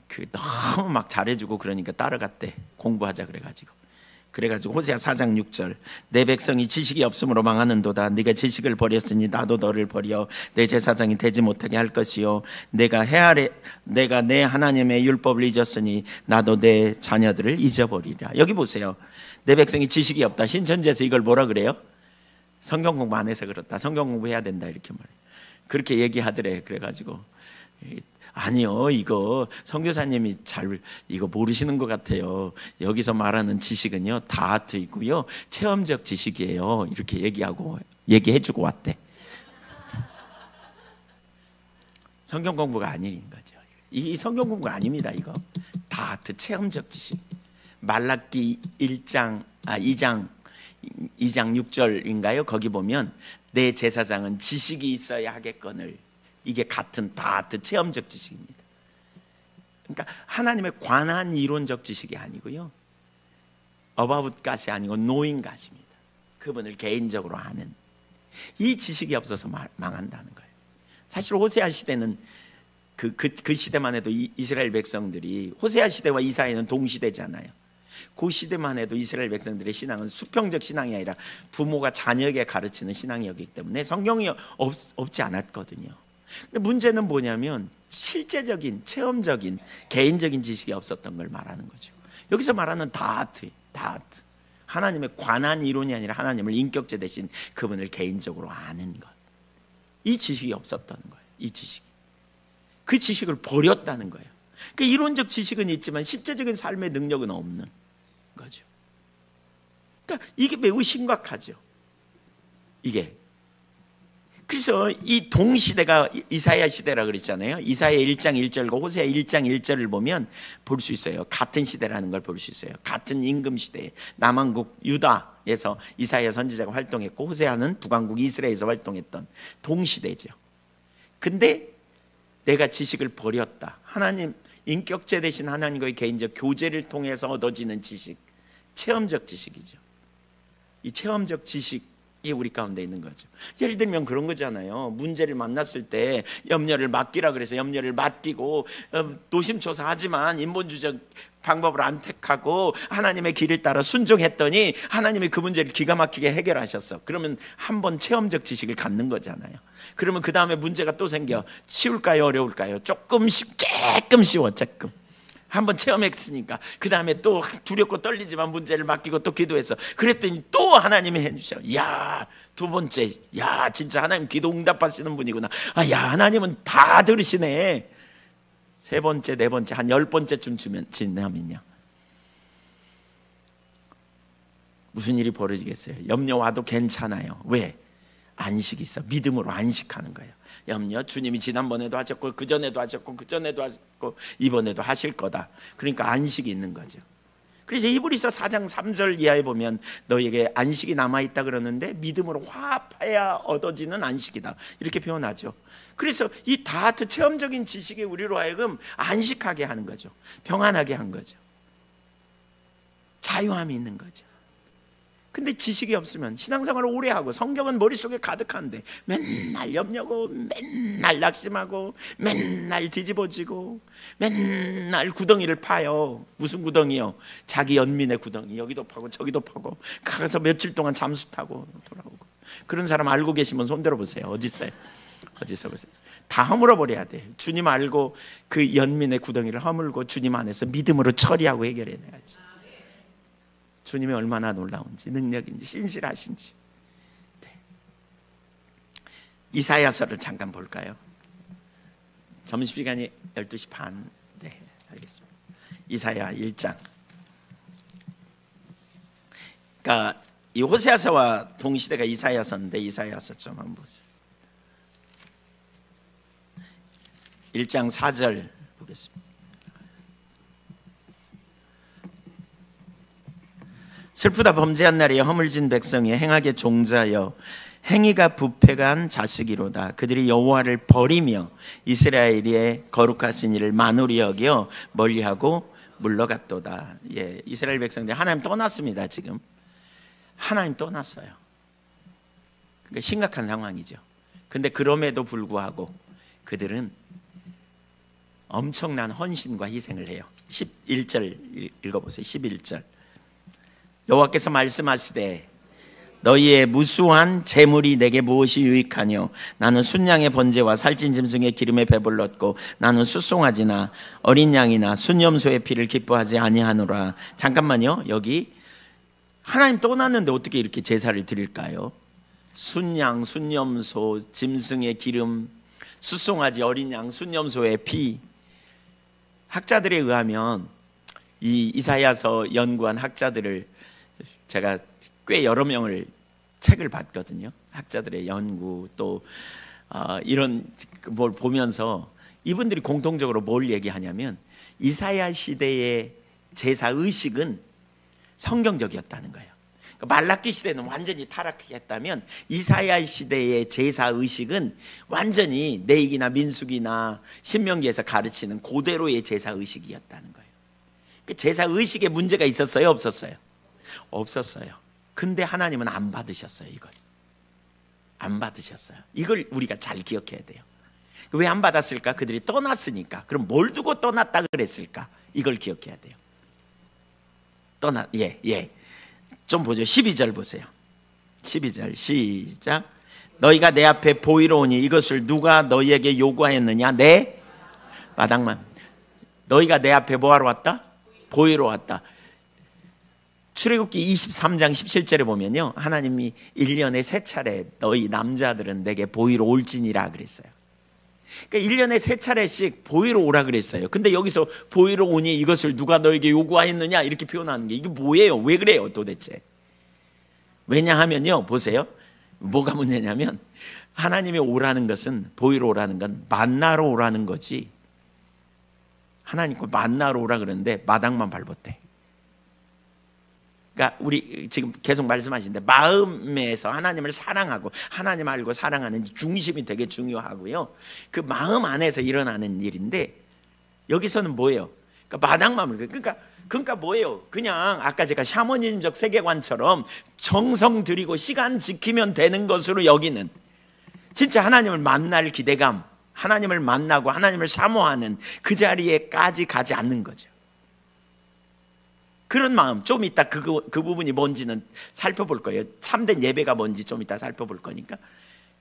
Speaker 1: 그 너무 막 잘해주고 그러니까 따라갔대. 공부하자 그래가지고 호세아 4장 6절. 내 백성이 지식이 없으므로 망하는도다. 네가 지식을 버렸으니 나도 너를 버려 내 제사장이 되지 못하게 할 것이요 내가 내 하나님의 율법을 잊었으니 나도 내 자녀들을 잊어버리리라. 여기 보세요. 내 백성이 지식이 없다. 신천지에서 이걸 뭐라 그래요? 성경 공부 안 해서 그렇다. 성경 공부해야 된다 이렇게 말해요. 그렇게 얘기하더래. 그래가지고 아니요, 이거 선교사님이 잘 이거 모르시는 것 같아요. 여기서 말하는 지식은요 다트이고요 체험적 지식이에요. 이렇게 얘기해주고 왔대. 성경 공부가 아닌 거죠. 이 성경 공부가 아닙니다. 이거 다트 체험적 지식. 말라기 2장 6절인가요? 거기 보면 내 제사장은 지식이 있어야 하겠거늘. 이게 같은 다트 체험적 지식입니다. 그러니까 하나님에 관한 이론적 지식이 아니고요, about God이 아니고 knowing God입니다. 그분을 개인적으로 아는 이 지식이 없어서 망한다는 거예요. 사실 호세아 시대는 그 시대만 해도 이스라엘 백성들이, 호세아 시대와 이사야는 동시대잖아요. 그 시대만 해도 이스라엘 백성들의 신앙은 수평적 신앙이 아니라 부모가 자녀에게 가르치는 신앙이었기 때문에 성경이 없지 않았거든요. 근데 문제는 뭐냐면 실제적인, 체험적인, 개인적인 지식이 없었던 걸 말하는 거죠. 여기서 말하는 다트, 하나님에 관한 이론이 아니라 하나님을 인격체 대신 그분을 개인적으로 아는 것, 이 지식이 없었다는 거예요. 이 지식이, 그 지식을 버렸다는 거예요. 그러니까 이론적 지식은 있지만 실제적인 삶의 능력은 없는 거죠. 그러니까 이게 매우 심각하죠. 이게. 그래서 이 동시대가 이사야 시대라 그랬잖아요. 이사야 1장 1절과 호세아 1장 1절을 보면 볼 수 있어요. 같은 시대라는 걸 볼 수 있어요. 같은 임금 시대에 남왕국 유다에서 이사야 선지자가 활동했고 호세아는 북왕국 이스라엘에서 활동했던 동시대죠. 근데 내가 지식을 버렸다. 하나님 인격체 대신 하나님과의 개인적 교제를 통해서 얻어지는 지식, 체험적 지식이죠. 이 체험적 지식이 우리 가운데 있는 거죠. 예를 들면 그런 거잖아요. 문제를 만났을 때 염려를 맡기라 그래서 염려를 맡기고 노심초사하지만 인본주의적 방법을 안 택하고 하나님의 길을 따라 순종했더니 하나님이 그 문제를 기가 막히게 해결하셨어. 그러면 한번 체험적 지식을 갖는 거잖아요. 그러면 그 다음에 문제가 또 생겨. 쉬울까요? 어려울까요? 조금 쉬워. 조금. 한번 체험했으니까 그 다음에 또 두렵고 떨리지만 문제를 맡기고 또 기도했어. 그랬더니 또 하나님이 해주셔. 야, 두 번째, 야, 진짜 하나님 기도 응답하시는 분이구나. 아, 야, 하나님은 다 들으시네. 세 번째, 네 번째, 한 10번째쯤 지나면요, 무슨 일이 벌어지겠어요? 염려 와도 괜찮아요. 왜? 안식이 있어. 믿음으로 안식하는 거예요. 염려, 주님이 지난번에도 하셨고 그전에도 하셨고 그전에도 하셨고 이번에도 하실 거다. 그러니까 안식이 있는 거죠. 그래서 히브리서 4장 3절 이하에 보면 너에게 안식이 남아있다 그러는데 믿음으로 화합해야 얻어지는 안식이다, 이렇게 표현하죠. 그래서 이 다트 체험적인 지식이 우리로 하여금 안식하게 하는 거죠. 평안하게 한 거죠. 자유함이 있는 거죠. 근데 지식이 없으면 신앙생활을 오래 하고 성경은 머릿속에 가득한데 맨날 염려고, 맨날 낙심하고, 맨날 뒤집어지고, 맨날 구덩이를 파요. 무슨 구덩이요? 자기 연민의 구덩이. 여기도 파고 저기도 파고 가서 며칠 동안 잠수 타고 돌아오고. 그런 사람 알고 계시면 손 들어보세요. 어디 있어요? 어디서 보세요? 다 허물어 버려야 돼. 주님 알고 그 연민의 구덩이를 허물고 주님 안에서 믿음으로 처리하고 해결해내야지. 주님이 얼마나 놀라운지, 능력인지, 신실하신지. 네. 이사야서를 잠깐 볼까요? 점심시간이 12시 반. 네, 알겠습니다. 이사야 1장. 그러니까 이 호세아서와 동시대가 이사야서인데 이사야서 좀 한번 보세요. 1장 4절 보겠습니다. 슬프다 범죄한 날에 허물진 백성이 행하게 종자여 행위가 부패한 자식이로다. 그들이 여호와를 버리며 이스라엘의 거룩하신 이를 만홀히 여겨 멀리하고 물러갔도다. 예, 이스라엘 백성들이 하나님 떠났습니다. 지금 하나님 떠났어요. 그러니까 심각한 상황이죠. 근데 그럼에도 불구하고 그들은 엄청난 헌신과 희생을 해요. 11절 읽어보세요. 11절. 여호와께서 말씀하시되 너희의 무수한 재물이 내게 무엇이 유익하뇨? 나는 순양의 번제와 살찐 짐승의 기름에 배불렀고 나는 숫송아지나 어린 양이나 순염소의 피를 기뻐하지 아니하노라. 잠깐만요. 여기 하나님 떠났는데 어떻게 이렇게 제사를 드릴까요? 순양, 순염소, 짐승의 기름, 숫송아지, 어린 양, 순염소의 피. 학자들에 의하면 이 이사야서 연구한 학자들을 제가 꽤 여러 명을 책을 봤거든요. 학자들의 연구 또 이런 뭘 보면서 이분들이 공통적으로 뭘 얘기하냐면 이사야 시대의 제사 의식은 성경적이었다는 거예요. 말라기 시대는 완전히 타락했다면 이사야 시대의 제사 의식은 완전히 레위기나 민수기나 신명기에서 가르치는 그대로의 제사 의식이었다는 거예요. 제사 의식에 문제가 있었어요, 없었어요? 없었어요. 근데 하나님은 안 받으셨어요. 이걸 안 받으셨어요. 이걸 우리가 잘 기억해야 돼요. 왜 안 받았을까? 그들이 떠났으니까. 그럼 뭘 두고 떠났다 그랬을까? 이걸 기억해야 돼요. 좀 보죠. 12절 보세요. 12절 시작. 너희가 내 앞에 보이러 오니 이것을 누가 너희에게 요구하였느냐? 내 마당만. 너희가 내 앞에 뭐하러 왔다? 보이러 왔다. 출애굽기 23장 17절에 보면요, 하나님이 1년에 3차례 너희 남자들은 내게 보이러 올지니라 그랬어요. 그러니까 1년에 3차례씩 보이러 오라 그랬어요. 근데 여기서 보이러 오니 이것을 누가 너에게 요구하였느냐 이렇게 표현하는 게 이게 뭐예요? 왜 그래요 도대체? 왜냐하면요, 보세요. 뭐가 문제냐면 하나님이 오라는 것은, 보이러 오라는 건 만나러 오라는 거지, 하나님과 만나러 오라 그러는데 마당만 밟았대. 그러니까 우리 지금 계속 말씀하시는데 마음에서 하나님을 사랑하고 하나님 알고 사랑하는 중심이 되게 중요하고요. 그 마음 안에서 일어나는 일인데 여기서는 뭐예요? 그러니까 마당만, 그러니까 뭐예요? 그냥 아까 제가 샤머니즘적 세계관처럼 정성 들이고 시간 지키면 되는 것으로 여기는, 진짜 하나님을 만날 기대감, 하나님을 만나고 하나님을 사모하는 그 자리에까지 가지 않는 거죠. 그런 마음, 좀 이따 그 부분이 뭔지는 살펴볼 거예요. 참된 예배가 뭔지 좀 이따 살펴볼 거니까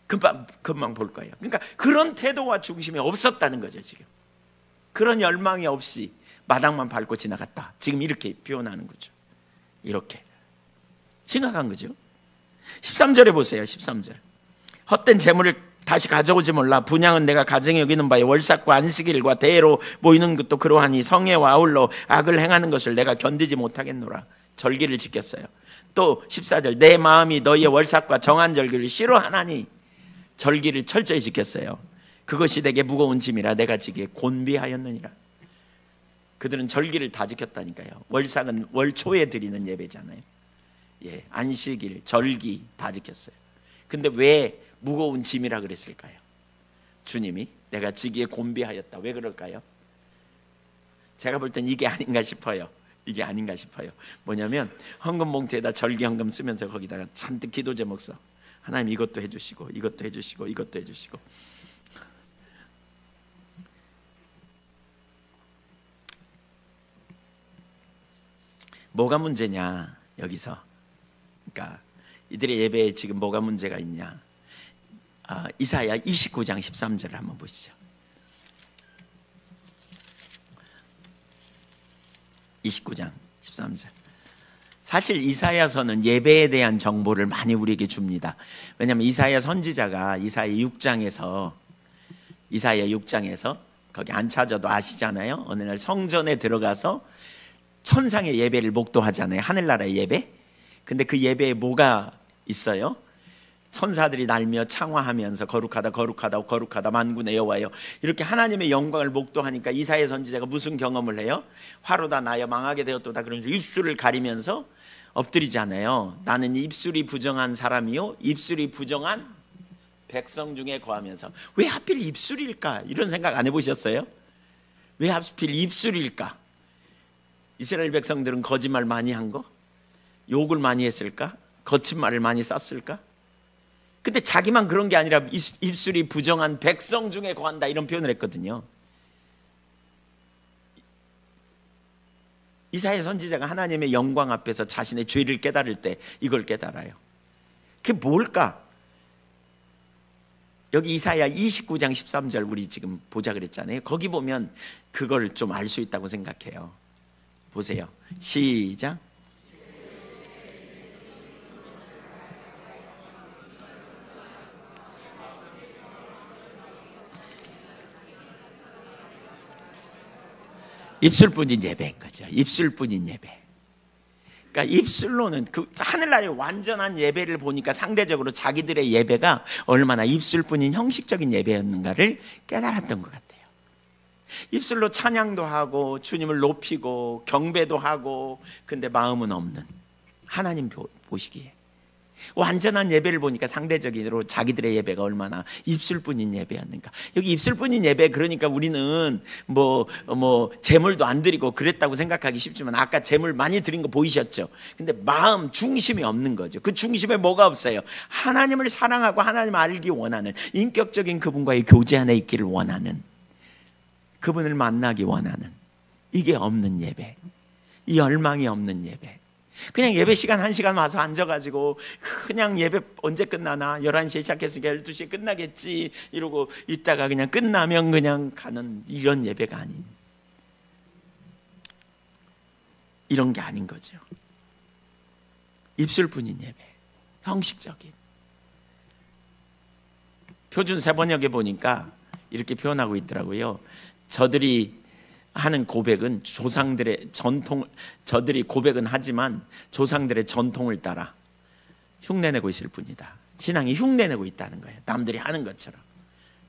Speaker 1: 금방 볼 거예요. 그러니까 그런 태도와 중심이 없었다는 거죠. 지금 그런 열망이 없이 마당만 밟고 지나갔다, 지금 이렇게 표현하는 거죠. 이렇게 심각한 거죠. 13절에 보세요. 13절. 헛된 재물을 다시 가져오지 몰라. 분향은 내가 가증히 여기는 바에 월삭과 안식일과 대회로 모이는 것도 그러하니 성회와 아울러 악을 행하는 것을 내가 견디지 못하겠노라. 절기를 지켰어요. 또 14절. 내 마음이 너희의 월삭과 정한 절기를 싫어하나니 절기를 철저히 지켰어요. 그것이 내게 무거운 짐이라 내가 지기에 곤비하였느니라. 그들은 절기를 다 지켰다니까요. 월삭은 월 초에 드리는 예배잖아요. 안식일, 절기 다 지켰어요. 근데 왜 무거운 짐이라 그랬을까요? 주님이 내가 지기에 곤비하였다. 왜 그럴까요? 제가 볼 땐 이게 아닌가 싶어요. 이게 아닌가 싶어요. 뭐냐면 헌금 봉투에다 절기 헌금 쓰면서 거기다가 잔뜩 기도 제목 써. 하나님 이것도 해주시고 이것도 해주시고 이것도 해주시고. 뭐가 문제냐 여기서. 그러니까 이들의 예배에 지금 뭐가 문제가 있냐. 이사야 29장 13절을 한번 보시죠. 29장 13절. 사실 이사야서는 예배에 대한 정보를 많이 우리에게 줍니다. 왜냐하면 이사야 선지자가 이사야 6장에서 거기 안 찾아도 아시잖아요. 어느 날 성전에 들어가서 천상의 예배를 목도하잖아요. 하늘나라의 예배. 근데 그 예배에 뭐가 있어요? 천사들이 날며 창화하면서 거룩하다 거룩하다 거룩하다 만군의 여호와여, 이렇게 하나님의 영광을 목도하니까 이사야 선지자가 무슨 경험을 해요? 화로다 나여 망하게 되었도다 그러면서 입술을 가리면서 엎드리잖아요. 나는 입술이 부정한 사람이요 입술이 부정한 백성 중에 거하면서. 왜 하필 입술일까? 이런 생각 안 해보셨어요? 왜 하필 입술일까? 이스라엘 백성들은 거짓말 많이 한 거? 욕을 많이 했을까? 거친 말을 많이 썼을까? 근데 자기만 그런 게 아니라 입술이 부정한 백성 중에 거한다 이런 표현을 했거든요. 이사야 선지자가 하나님의 영광 앞에서 자신의 죄를 깨달을 때 이걸 깨달아요. 그게 뭘까? 여기 이사야 29장 13절 우리 지금 보자 그랬잖아요. 거기 보면 그걸 좀 알 수 있다고 생각해요. 보세요. 시작. 입술뿐인 예배인 거죠. 입술뿐인 예배. 그러니까 입술로는 그 하늘나라의 완전한 예배를 보니까 상대적으로 자기들의 예배가 얼마나 입술뿐인 형식적인 예배였는가를 깨달았던 것 같아요. 입술로 찬양도 하고 주님을 높이고 경배도 하고, 근데 마음은 없는, 하나님 보시기에 완전한 예배를 보니까 상대적으로 자기들의 예배가 얼마나 입술뿐인 예배였는가. 여기 입술뿐인 예배, 그러니까 우리는 뭐 제물도 안 드리고 그랬다고 생각하기 쉽지만 아까 제물 많이 드린 거 보이셨죠? 근데 마음 중심이 없는 거죠. 그 중심에 뭐가 없어요? 하나님을 사랑하고 하나님 알기 원하는, 인격적인 그분과의 교제 안에 있기를 원하는, 그분을 만나기 원하는, 이게 없는 예배, 이 열망이 없는 예배. 그냥 예배 시간 1시간 와서 앉아가지고 그냥 예배 언제 끝나나, 11시에 시작했으니까 12시에 끝나겠지 이러고 있다가 그냥 끝나면 그냥 가는, 이런 예배가 아닌, 이런 게 아닌 거죠. 입술뿐인 예배, 형식적인. 표준 세번역에 보니까 이렇게 표현하고 있더라고요. 저들이 하는 고백은 조상들의 전통, 저들이 고백은 하지만 조상들의 전통을 따라 흉내내고 있을 뿐이다. 신앙이 흉내내고 있다는 거예요. 남들이 하는 것처럼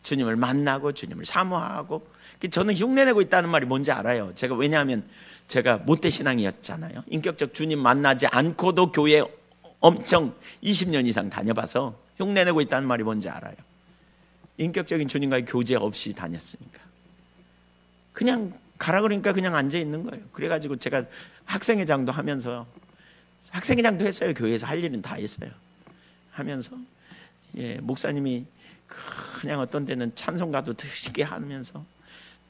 Speaker 1: 주님을 만나고 주님을 사모하고. 저는 흉내내고 있다는 말이 뭔지 알아요. 왜냐하면 제가 모태 신앙이었잖아요. 인격적 주님 만나지 않고도 교회 엄청 20년 이상 다녀봐서 흉내내고 있다는 말이 뭔지 알아요. 인격적인 주님과의 교제 없이 다녔으니까. 그냥 가라 그러니까 그냥 앉아 있는 거예요. 그래가지고 제가 학생회장도 하면서, 학생회장도 했어요. 교회에서 할 일은 다 했어요. 하면서 목사님이 그냥 어떤 데는 찬송가도 드리게 하면서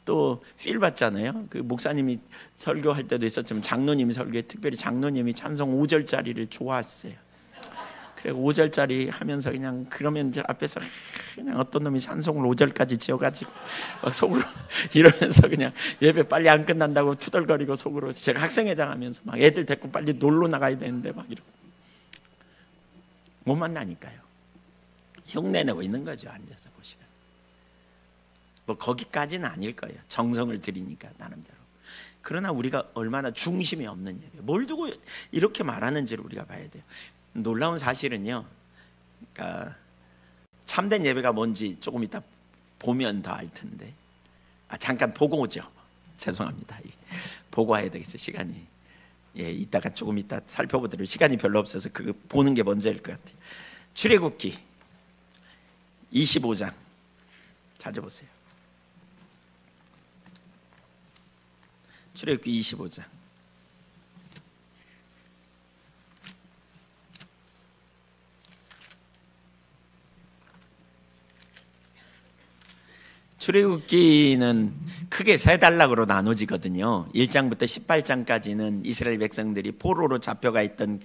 Speaker 1: 또 필 받잖아요. 그 목사님이 설교할 때도 있었지만 장로님이 설교에 특별히 장로님이 찬송 5절짜리를 좋아했어요. 그리고 5절짜리 하면서 그냥, 그러면 이제 앞에서 그냥 어떤 놈이 찬송을 5절까지 지어가지고 막 속으로 이러면서 그냥 예배 빨리 안 끝난다고 투덜거리고 속으로, 제가 학생회장 하면서 막 애들 데리고 빨리 놀러 나가야 되는데 막 이러고 못 만나니까요. 흉내내고 있는 거죠. 앉아서 보시면. 뭐 거기까지는 아닐 거예요. 정성을 들이니까 나름대로. 그러나 우리가 얼마나 중심이 없는 예배, 뭘 두고 이렇게 말하는지를 우리가 봐야 돼요. 놀라운 사실은요, 그러니까 참된 예배가 뭔지 조금 이따 보면 더 알 텐데, 잠깐 보고 오죠. 죄송합니다. 보고 와야 되겠어요. 시간이. 이따가 조금 이따 살펴보도록, 시간이 별로 없어서 그거 보는 게 먼저일 것 같아요. 출애굽기 25장 찾아보세요. 출애굽기 25장. 출애굽기는 크게 세 단락으로 나눠지거든요. 1장부터 18장까지는 이스라엘 백성들이 포로로 잡혀가 있던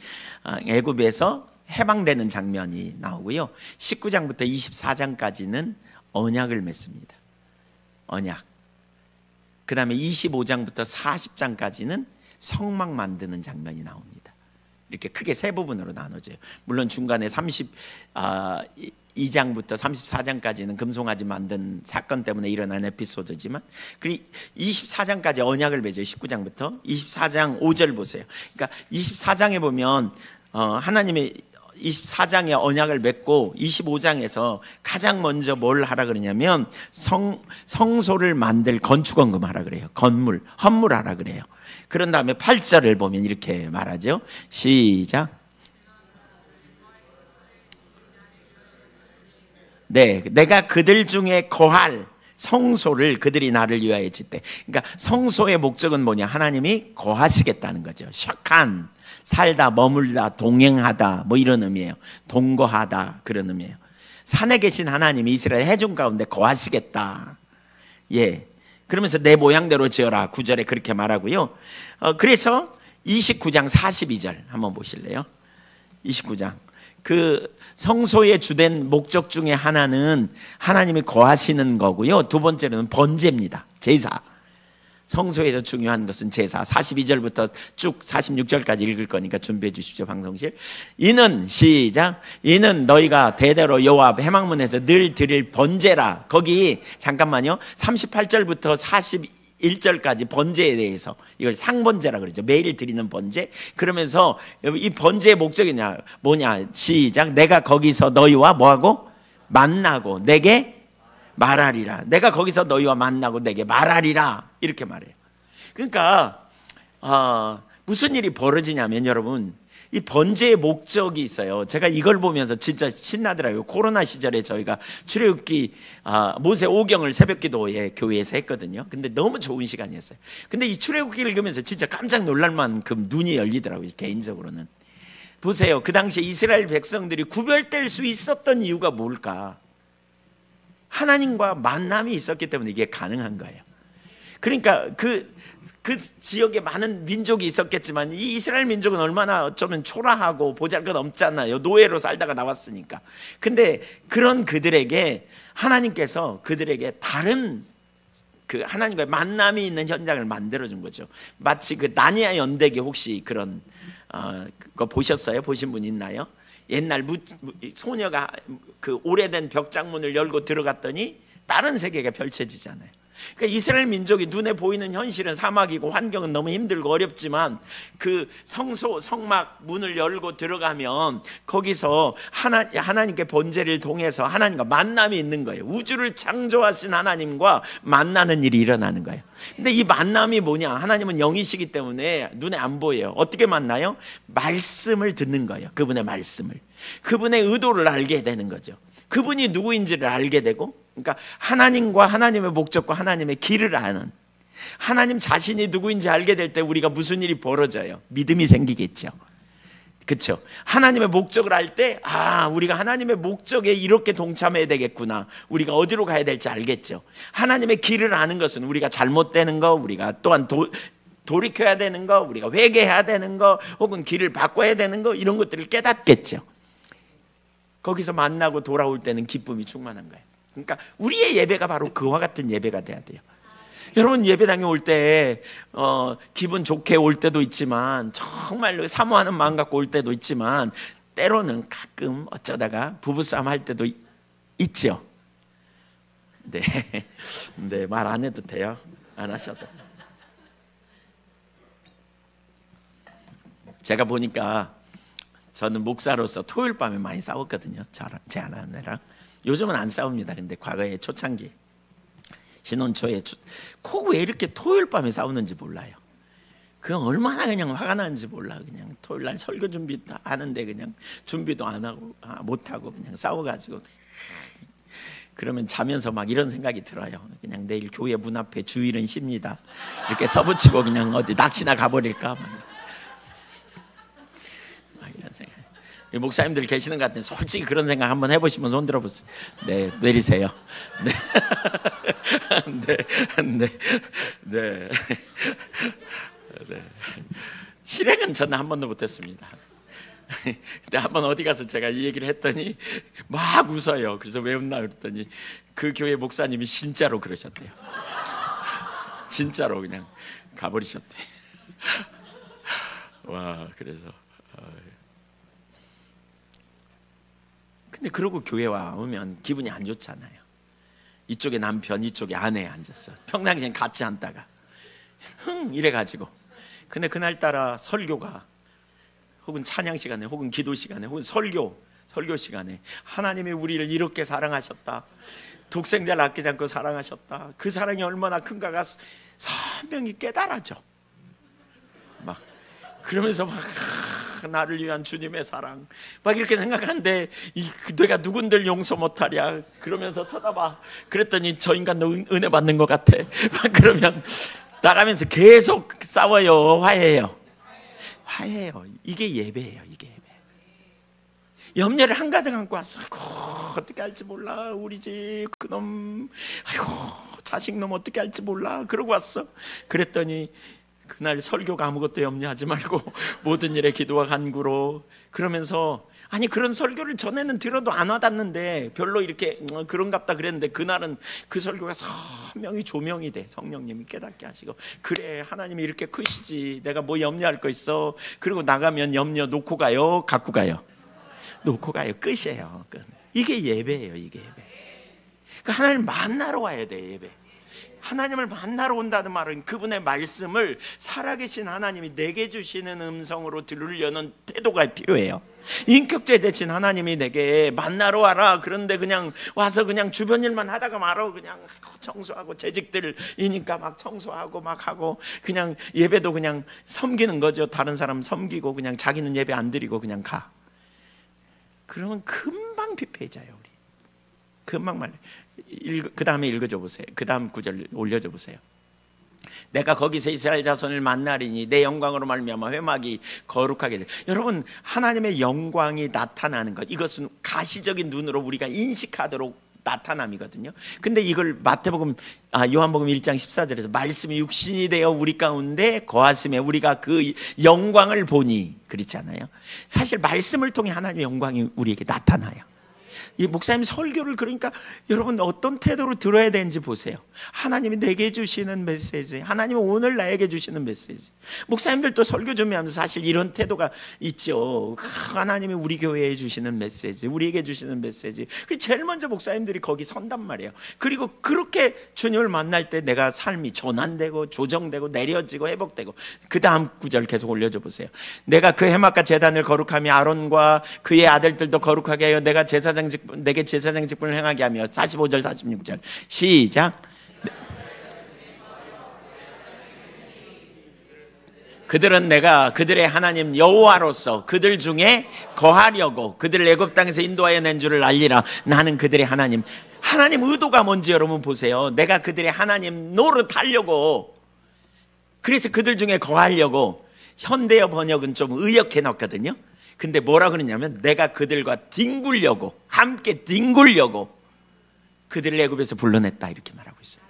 Speaker 1: 애굽에서 해방되는 장면이 나오고요. 19장부터 24장까지는 언약을 맺습니다. 언약. 그 다음에 25장부터 40장까지는 성막 만드는 장면이 나옵니다. 이렇게 크게 세 부분으로 나눠져요. 물론 중간에 32장부터 34장까지는 금송아지 만든 사건 때문에 일어난 에피소드지만, 그리고 24장까지 언약을 맺어요. 19장부터 24장 5절 보세요. 그러니까 24장에 보면 하나님의 24장에 언약을 맺고 25장에서 가장 먼저 뭘 하라 그러냐면 성소를 만들 건축원금 하라 그래요. 헌물 하라 그래요. 그런 다음에 8절을 보면 이렇게 말하죠. 시작. 네, 내가 그들 중에 거할 성소를 그들이 나를 위하여 짓대. 그러니까 성소의 목적은 뭐냐? 하나님이 거하시겠다는 거죠. 샥한, 살다, 머물다, 동행하다, 뭐 이런 의미예요. 동거하다, 그런 의미예요. 산에 계신 하나님이 이스라엘 해중 가운데 거하시겠다. 그러면서 내 모양대로 지어라. 9절에 그렇게 말하고요. 그래서 29장 42절 한번 보실래요? 29장. 그 성소의 주된 목적 중에 하나는 하나님이 거하시는 거고요. 두 번째로는 번제입니다. 제사. 성소에서 중요한 것은 제사. 42절부터 쭉 46절까지 읽을 거니까 준비해 주십시오. 방송실. 이는 시작. 이는 너희가 대대로 여호와 앞 회막문에서 늘 드릴 번제라. 거기 잠깐만요. 38절부터 41절까지 번제에 대해서, 이걸 상번제라 그러죠. 매일 드리는 번제. 그러면서 이 번제의 목적이 뭐냐? 시작. 내가 거기서 너희와 뭐하고? 만나고 내게 말하리라. 내가 거기서 너희와 만나고 내게 말하리라. 이렇게 말해요. 그러니까 무슨 일이 벌어지냐면 여러분, 이 번제의 목적이 있어요. 제가 이걸 보면서 진짜 신나더라고요. 코로나 시절에 저희가 출애굽기 모세 오경을 새벽기도에 교회에서 했거든요. 근데 너무 좋은 시간이었어요. 근데 이 출애굽기를 읽으면서 진짜 깜짝 놀랄 만큼 눈이 열리더라고요. 개인적으로는. 보세요. 그 당시에 이스라엘 백성들이 구별될 수 있었던 이유가 뭘까? 하나님과 만남이 있었기 때문에 이게 가능한 거예요. 그러니까 그 지역에 많은 민족이 있었겠지만 이 이스라엘 민족은 얼마나 어쩌면 초라하고 보잘것없잖아요. 노예로 살다가 나왔으니까. 근데 그런 그들에게 하나님께서 그들에게 다른 그 하나님과의 만남이 있는 현장을 만들어준 거죠. 마치 그 나니아 연대기 혹시 그런 그거 보셨어요? 보신 분 있나요? 옛날 소녀가 그 오래된 벽장문을 열고 들어갔더니 다른 세계가 펼쳐지잖아요. 그러니까 이스라엘 민족이 눈에 보이는 현실은 사막이고 환경은 너무 힘들고 어렵지만 그 성막 문을 열고 들어가면 거기서 하나님께 번제를 통해서 하나님과 만남이 있는 거예요. 우주를 창조하신 하나님과 만나는 일이 일어나는 거예요. 근데 이 만남이 뭐냐? 하나님은 영이시기 때문에 눈에 안 보여요. 어떻게 만나요? 말씀을 듣는 거예요. 그분의 말씀을. 그분의 의도를 알게 되는 거죠. 그분이 누구인지를 알게 되고, 그러니까 하나님과 하나님의 목적과 하나님의 길을 아는, 하나님 자신이 누구인지 알게 될 때 우리가 무슨 일이 벌어져요? 믿음이 생기겠죠. 그렇죠? 하나님의 목적을 알 때 우리가 하나님의 목적에 이렇게 동참해야 되겠구나. 우리가 어디로 가야 될지 알겠죠. 하나님의 길을 아는 것은 우리가 잘못되는 거, 우리가 또한 돌이켜야 되는 거, 우리가 회개해야 되는 거, 혹은 길을 바꿔야 되는 거, 이런 것들을 깨닫겠죠. 거기서 만나고 돌아올 때는 기쁨이 충만한 거예요. 그러니까 우리의 예배가 바로 그와 같은 예배가 돼야 돼요. 여러분, 예배당에 올 때 기분 좋게 올 때도 있지만 정말로 사모하는 마음 갖고 올 때도 있지만 때로는 가끔 어쩌다가 부부싸움 할 때도 있죠. 네, 네, 말 안 해도 돼요. 안 하셔도. 제가 보니까 저는 목사로서 토요일 밤에 많이 싸웠거든요. 제 아내랑. 요즘은 안 싸웁니다. 근데 과거에 초창기 신혼초에 꼭 왜 이렇게 토요일 밤에 싸우는지 몰라요. 그냥 얼마나 그냥 화가 나는지 몰라. 그냥 토요일 날 설교 준비 하는데 그냥 준비도 안 하고 못 하고 그냥 싸워가지고, 그러면 자면서 막 이런 생각이 들어요. 그냥 내일 교회 문 앞에 주일은 쉽니다. 이렇게 써붙이고 그냥 어디 낚시나 가버릴까. 목사님들 계시는 것 같은데 솔직히 그런 생각 한번 해보시면 손 들어보세요. 네, 내리세요. 네, 네, 네, 네, 네. 실행은 저는 한 번도 못했습니다. 근데 한번 어디 가서 제가 이 얘기를 했더니 막 웃어요. 그래서 왜 웃나 그랬더니 그 교회 목사님이 진짜로 그러셨대요. 진짜로 그냥 가버리셨대요. 와, 그래서. 근데 그러고 교회 오면 기분이 안 좋잖아요. 이쪽에 남편, 이쪽에 아내 앉았어. 평상시엔 같이 앉다가 이래가지고. 근데 그날따라 설교가 혹은 찬양 시간에 혹은 기도 시간에 혹은 설교 시간에 하나님이 우리를 이렇게 사랑하셨다. 독생자를 아끼지 않고 사랑하셨다. 그 사랑이 얼마나 큰가가 선명히 깨달아져. 막 그러면서 막 나를 위한 주님의 사랑 막 이렇게 생각하는데 내가 누군들 용서 못하랴 그러면서 쳐다봐. 그랬더니 저 인간도 은혜 받는 것 같아. 막 그러면 나가면서 계속 싸워요. 화해해요. 이게 예배예요. 이게 예배. 염려를 한가득 안고 왔어. 아이고 어떻게 할지 몰라. 우리 집 그놈, 아이고 자식놈 어떻게 할지 몰라. 그러고 왔어. 그랬더니 그날 설교가 아무것도 염려하지 말고 모든 일에 기도와 간구로, 그러면서 아니 그런 설교를 전에는 들어도 안 와닿는데 별로 이렇게 그런갑다 그랬는데 그날은 그 설교가 선명히 조명이 돼. 성령님이 깨닫게 하시고, 그래 하나님이 이렇게 크시지. 내가 뭐 염려할 거 있어. 그리고 나가면 염려 놓고 가요? 갖고 가요? 놓고 가요. 끝이에요. 끝. 이게 예배예요. 이게 예배. 그러니까 하나님을 만나러 와야 돼. 예배. 하나님을 만나러 온다는 말은 그분의 말씀을 살아계신 하나님이 내게 주시는 음성으로 들으려는 태도가 필요해요. 인격체 되신 하나님이 내게 만나러 와라. 그런데 그냥 와서 그냥 주변 일만 하다가 말아. 그냥 청소하고 재직들이니까 막 청소하고 막 하고 그냥 예배도 그냥 섬기는 거죠. 다른 사람 섬기고 그냥 자기는 예배 안 드리고 그냥 가. 그러면 금방 피폐해져요. 우리 금방 말려. 그 다음에 읽어줘 보세요. 그 다음 구절 올려줘 보세요. 내가 거기서 이스라엘 자손을 만나리니 내 영광으로 말미암아 회막이 거룩하게 돼. 여러분, 하나님의 영광이 나타나는 것, 이것은 가시적인 눈으로 우리가 인식하도록 나타남이거든요. 근데 이걸 요한복음 1장 14절에서 말씀이 육신이 되어 우리 가운데 거하심에 우리가 그 영광을 보니, 그렇지 않아요? 사실 말씀을 통해 하나님의 영광이 우리에게 나타나요. 이 목사님 설교를 그러니까 여러분 어떤 태도로 들어야 되는지 보세요. 하나님이 내게 주시는 메시지, 하나님이 오늘 나에게 주시는 메시지. 목사님들도 설교 준비하면서 사실 이런 태도가 있죠. 하나님이 우리 교회에 주시는 메시지, 우리에게 주시는 메시지. 제일 먼저 목사님들이 거기 선단 말이에요. 그리고 그렇게 주님을 만날 때 내가 삶이 전환되고 조정되고 내려지고 회복되고. 그 다음 구절 계속 올려줘 보세요. 내가 그 회막과 제단을 거룩하며 아론과 그의 아들들도 거룩하게 하여 내게 제사장 직분을 행하게 하며. 45절 46절 시작. 그들은 내가 그들의 하나님 여호와로서 그들 중에 거하려고 그들을 애굽 땅에서 인도하여 낸 줄을 알리라. 나는 그들의 하나님. 하나님 의도가 뭔지 여러분 보세요. 내가 그들의 하나님 노릇하려고, 그래서 그들 중에 거하려고. 현대어 번역은 좀 의역해 놨거든요. 근데 뭐라 그러냐면 내가 그들과 뒹굴려고, 함께 뒹굴려고 그들을 애굽에서 불러냈다, 이렇게 말하고 있어요.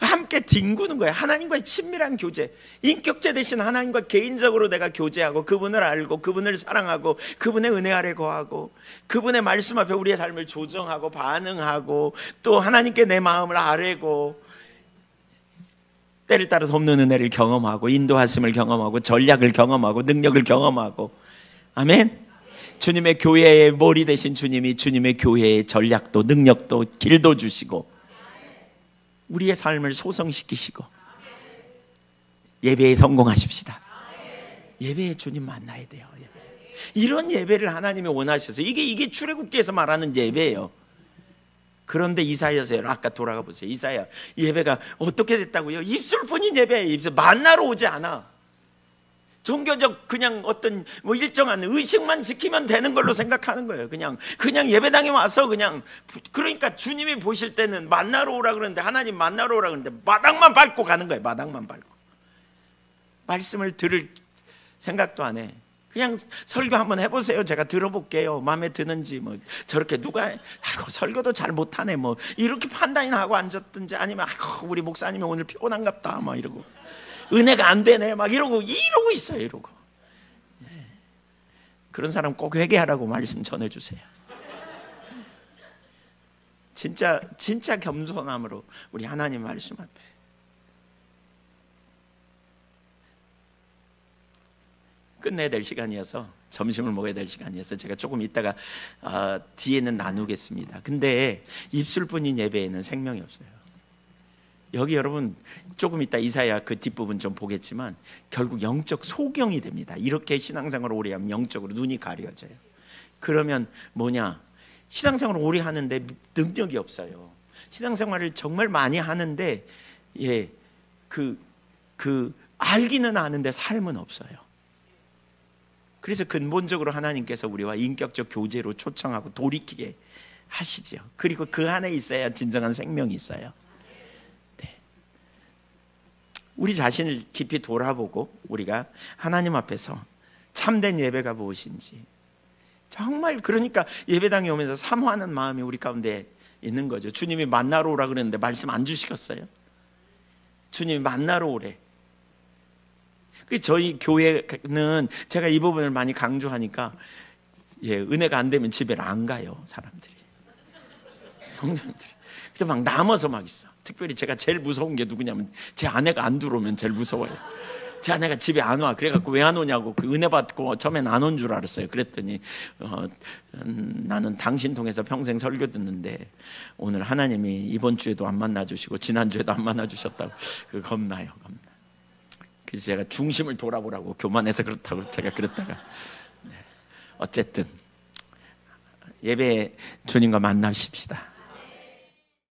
Speaker 1: 함께 뒹구는 거예요. 하나님과의 친밀한 교제, 인격체 되신 하나님과 개인적으로 내가 교제하고 그분을 알고 그분을 사랑하고 그분의 은혜 아래 거하고 그분의 말씀 앞에 우리의 삶을 조정하고 반응하고 또 하나님께 내 마음을 아뢰고 때를 따라 돕는 은혜를 경험하고 인도하심을 경험하고 전략을 경험하고 능력을 경험하고. 아멘. 주님의 교회의 머리 되신 주님이 주님의 교회의 전략도 능력도 길도 주시고 우리의 삶을 소성시키시고 예배에 성공하십시다. 예배에 주님 만나야 돼요. 이런 예배를 하나님이 원하셔서 이게 출애굽기에서 말하는 예배예요. 그런데 이사야서 아까 돌아가 보세요. 이사야 예배가 어떻게 됐다고요? 입술뿐인 예배예요. 입술. 만나러 오지 않아. 종교적 그냥 어떤 일정한 의식만 지키면 되는 걸로 생각하는 거예요. 그냥 예배당에 와서 그러니까 주님이 보실 때는 만나러 오라 그러는데, 하나님 만나러 오라 그러는데 마당만 밟고 가는 거예요. 마당만 밟고. 말씀을 들을 생각도 안 해. 그냥 설교 한번 해보세요. 제가 들어볼게요. 마음에 드는지. 저렇게 누가 설교도 잘 못하네 이렇게 판단이나 하고 앉았든지, 아니면 우리 목사님이 오늘 피곤한갑다 이러고 은혜가 안 되네 이러고 있어요. 이러고. 그런 사람 꼭 회개하라고 말씀 전해주세요. 진짜 겸손함으로 우리 하나님 말씀 앞에. 끝내야 될 시간이어서, 점심을 먹어야 될 시간이어서 제가 조금 이따가 뒤에는 나누겠습니다. 근데 입술뿐인 예배에는 생명이 없어요. 여기 여러분 조금 이따 이사야 그 뒷부분 좀 보겠지만 결국 영적 소경이 됩니다. 이렇게 신앙생활을 오래 하면 영적으로 눈이 가려져요. 그러면 뭐냐? 신앙생활을 오래 하는데 능력이 없어요. 신앙생활을 정말 많이 하는데 알기는 아는데 삶은 없어요. 그래서 근본적으로 하나님께서 우리와 인격적 교제로 초청하고 돌이키게 하시죠. 그리고 그 안에 있어야 진정한 생명이 있어요. 우리 자신을 깊이 돌아보고 우리가 하나님 앞에서 참된 예배가 무엇인지, 정말 그러니까 예배당에 오면서 사모하는 마음이 우리 가운데 있는 거죠. 주님이 만나러 오라 그랬는데 말씀 안 주시겠어요? 주님이 만나러 오래. 저희 교회는 제가 이 부분을 많이 강조하니까 은혜가 안 되면 집에 안 가요. 사람들이, 성도님들이. 그래서 막 남아서 막 있어. 특별히 제가 제일 무서운 게 누구냐면 제 아내가 안 들어오면 제일 무서워요. 제 아내가 집에 안 와. 그래갖고 왜 안 오냐고, 그 은혜 받고 처음엔 안 온 줄 알았어요. 그랬더니 나는 당신 통해서 평생 설교 듣는데 오늘 하나님이 이번 주에도 안 만나주시고 지난주에도 안 만나주셨다고. 그 겁나요, 겁나. 그래서 제가 중심을 돌아보라고 교만해서 그렇다고 제가 그랬다가, 어쨌든 예배 주님과 만나십시다.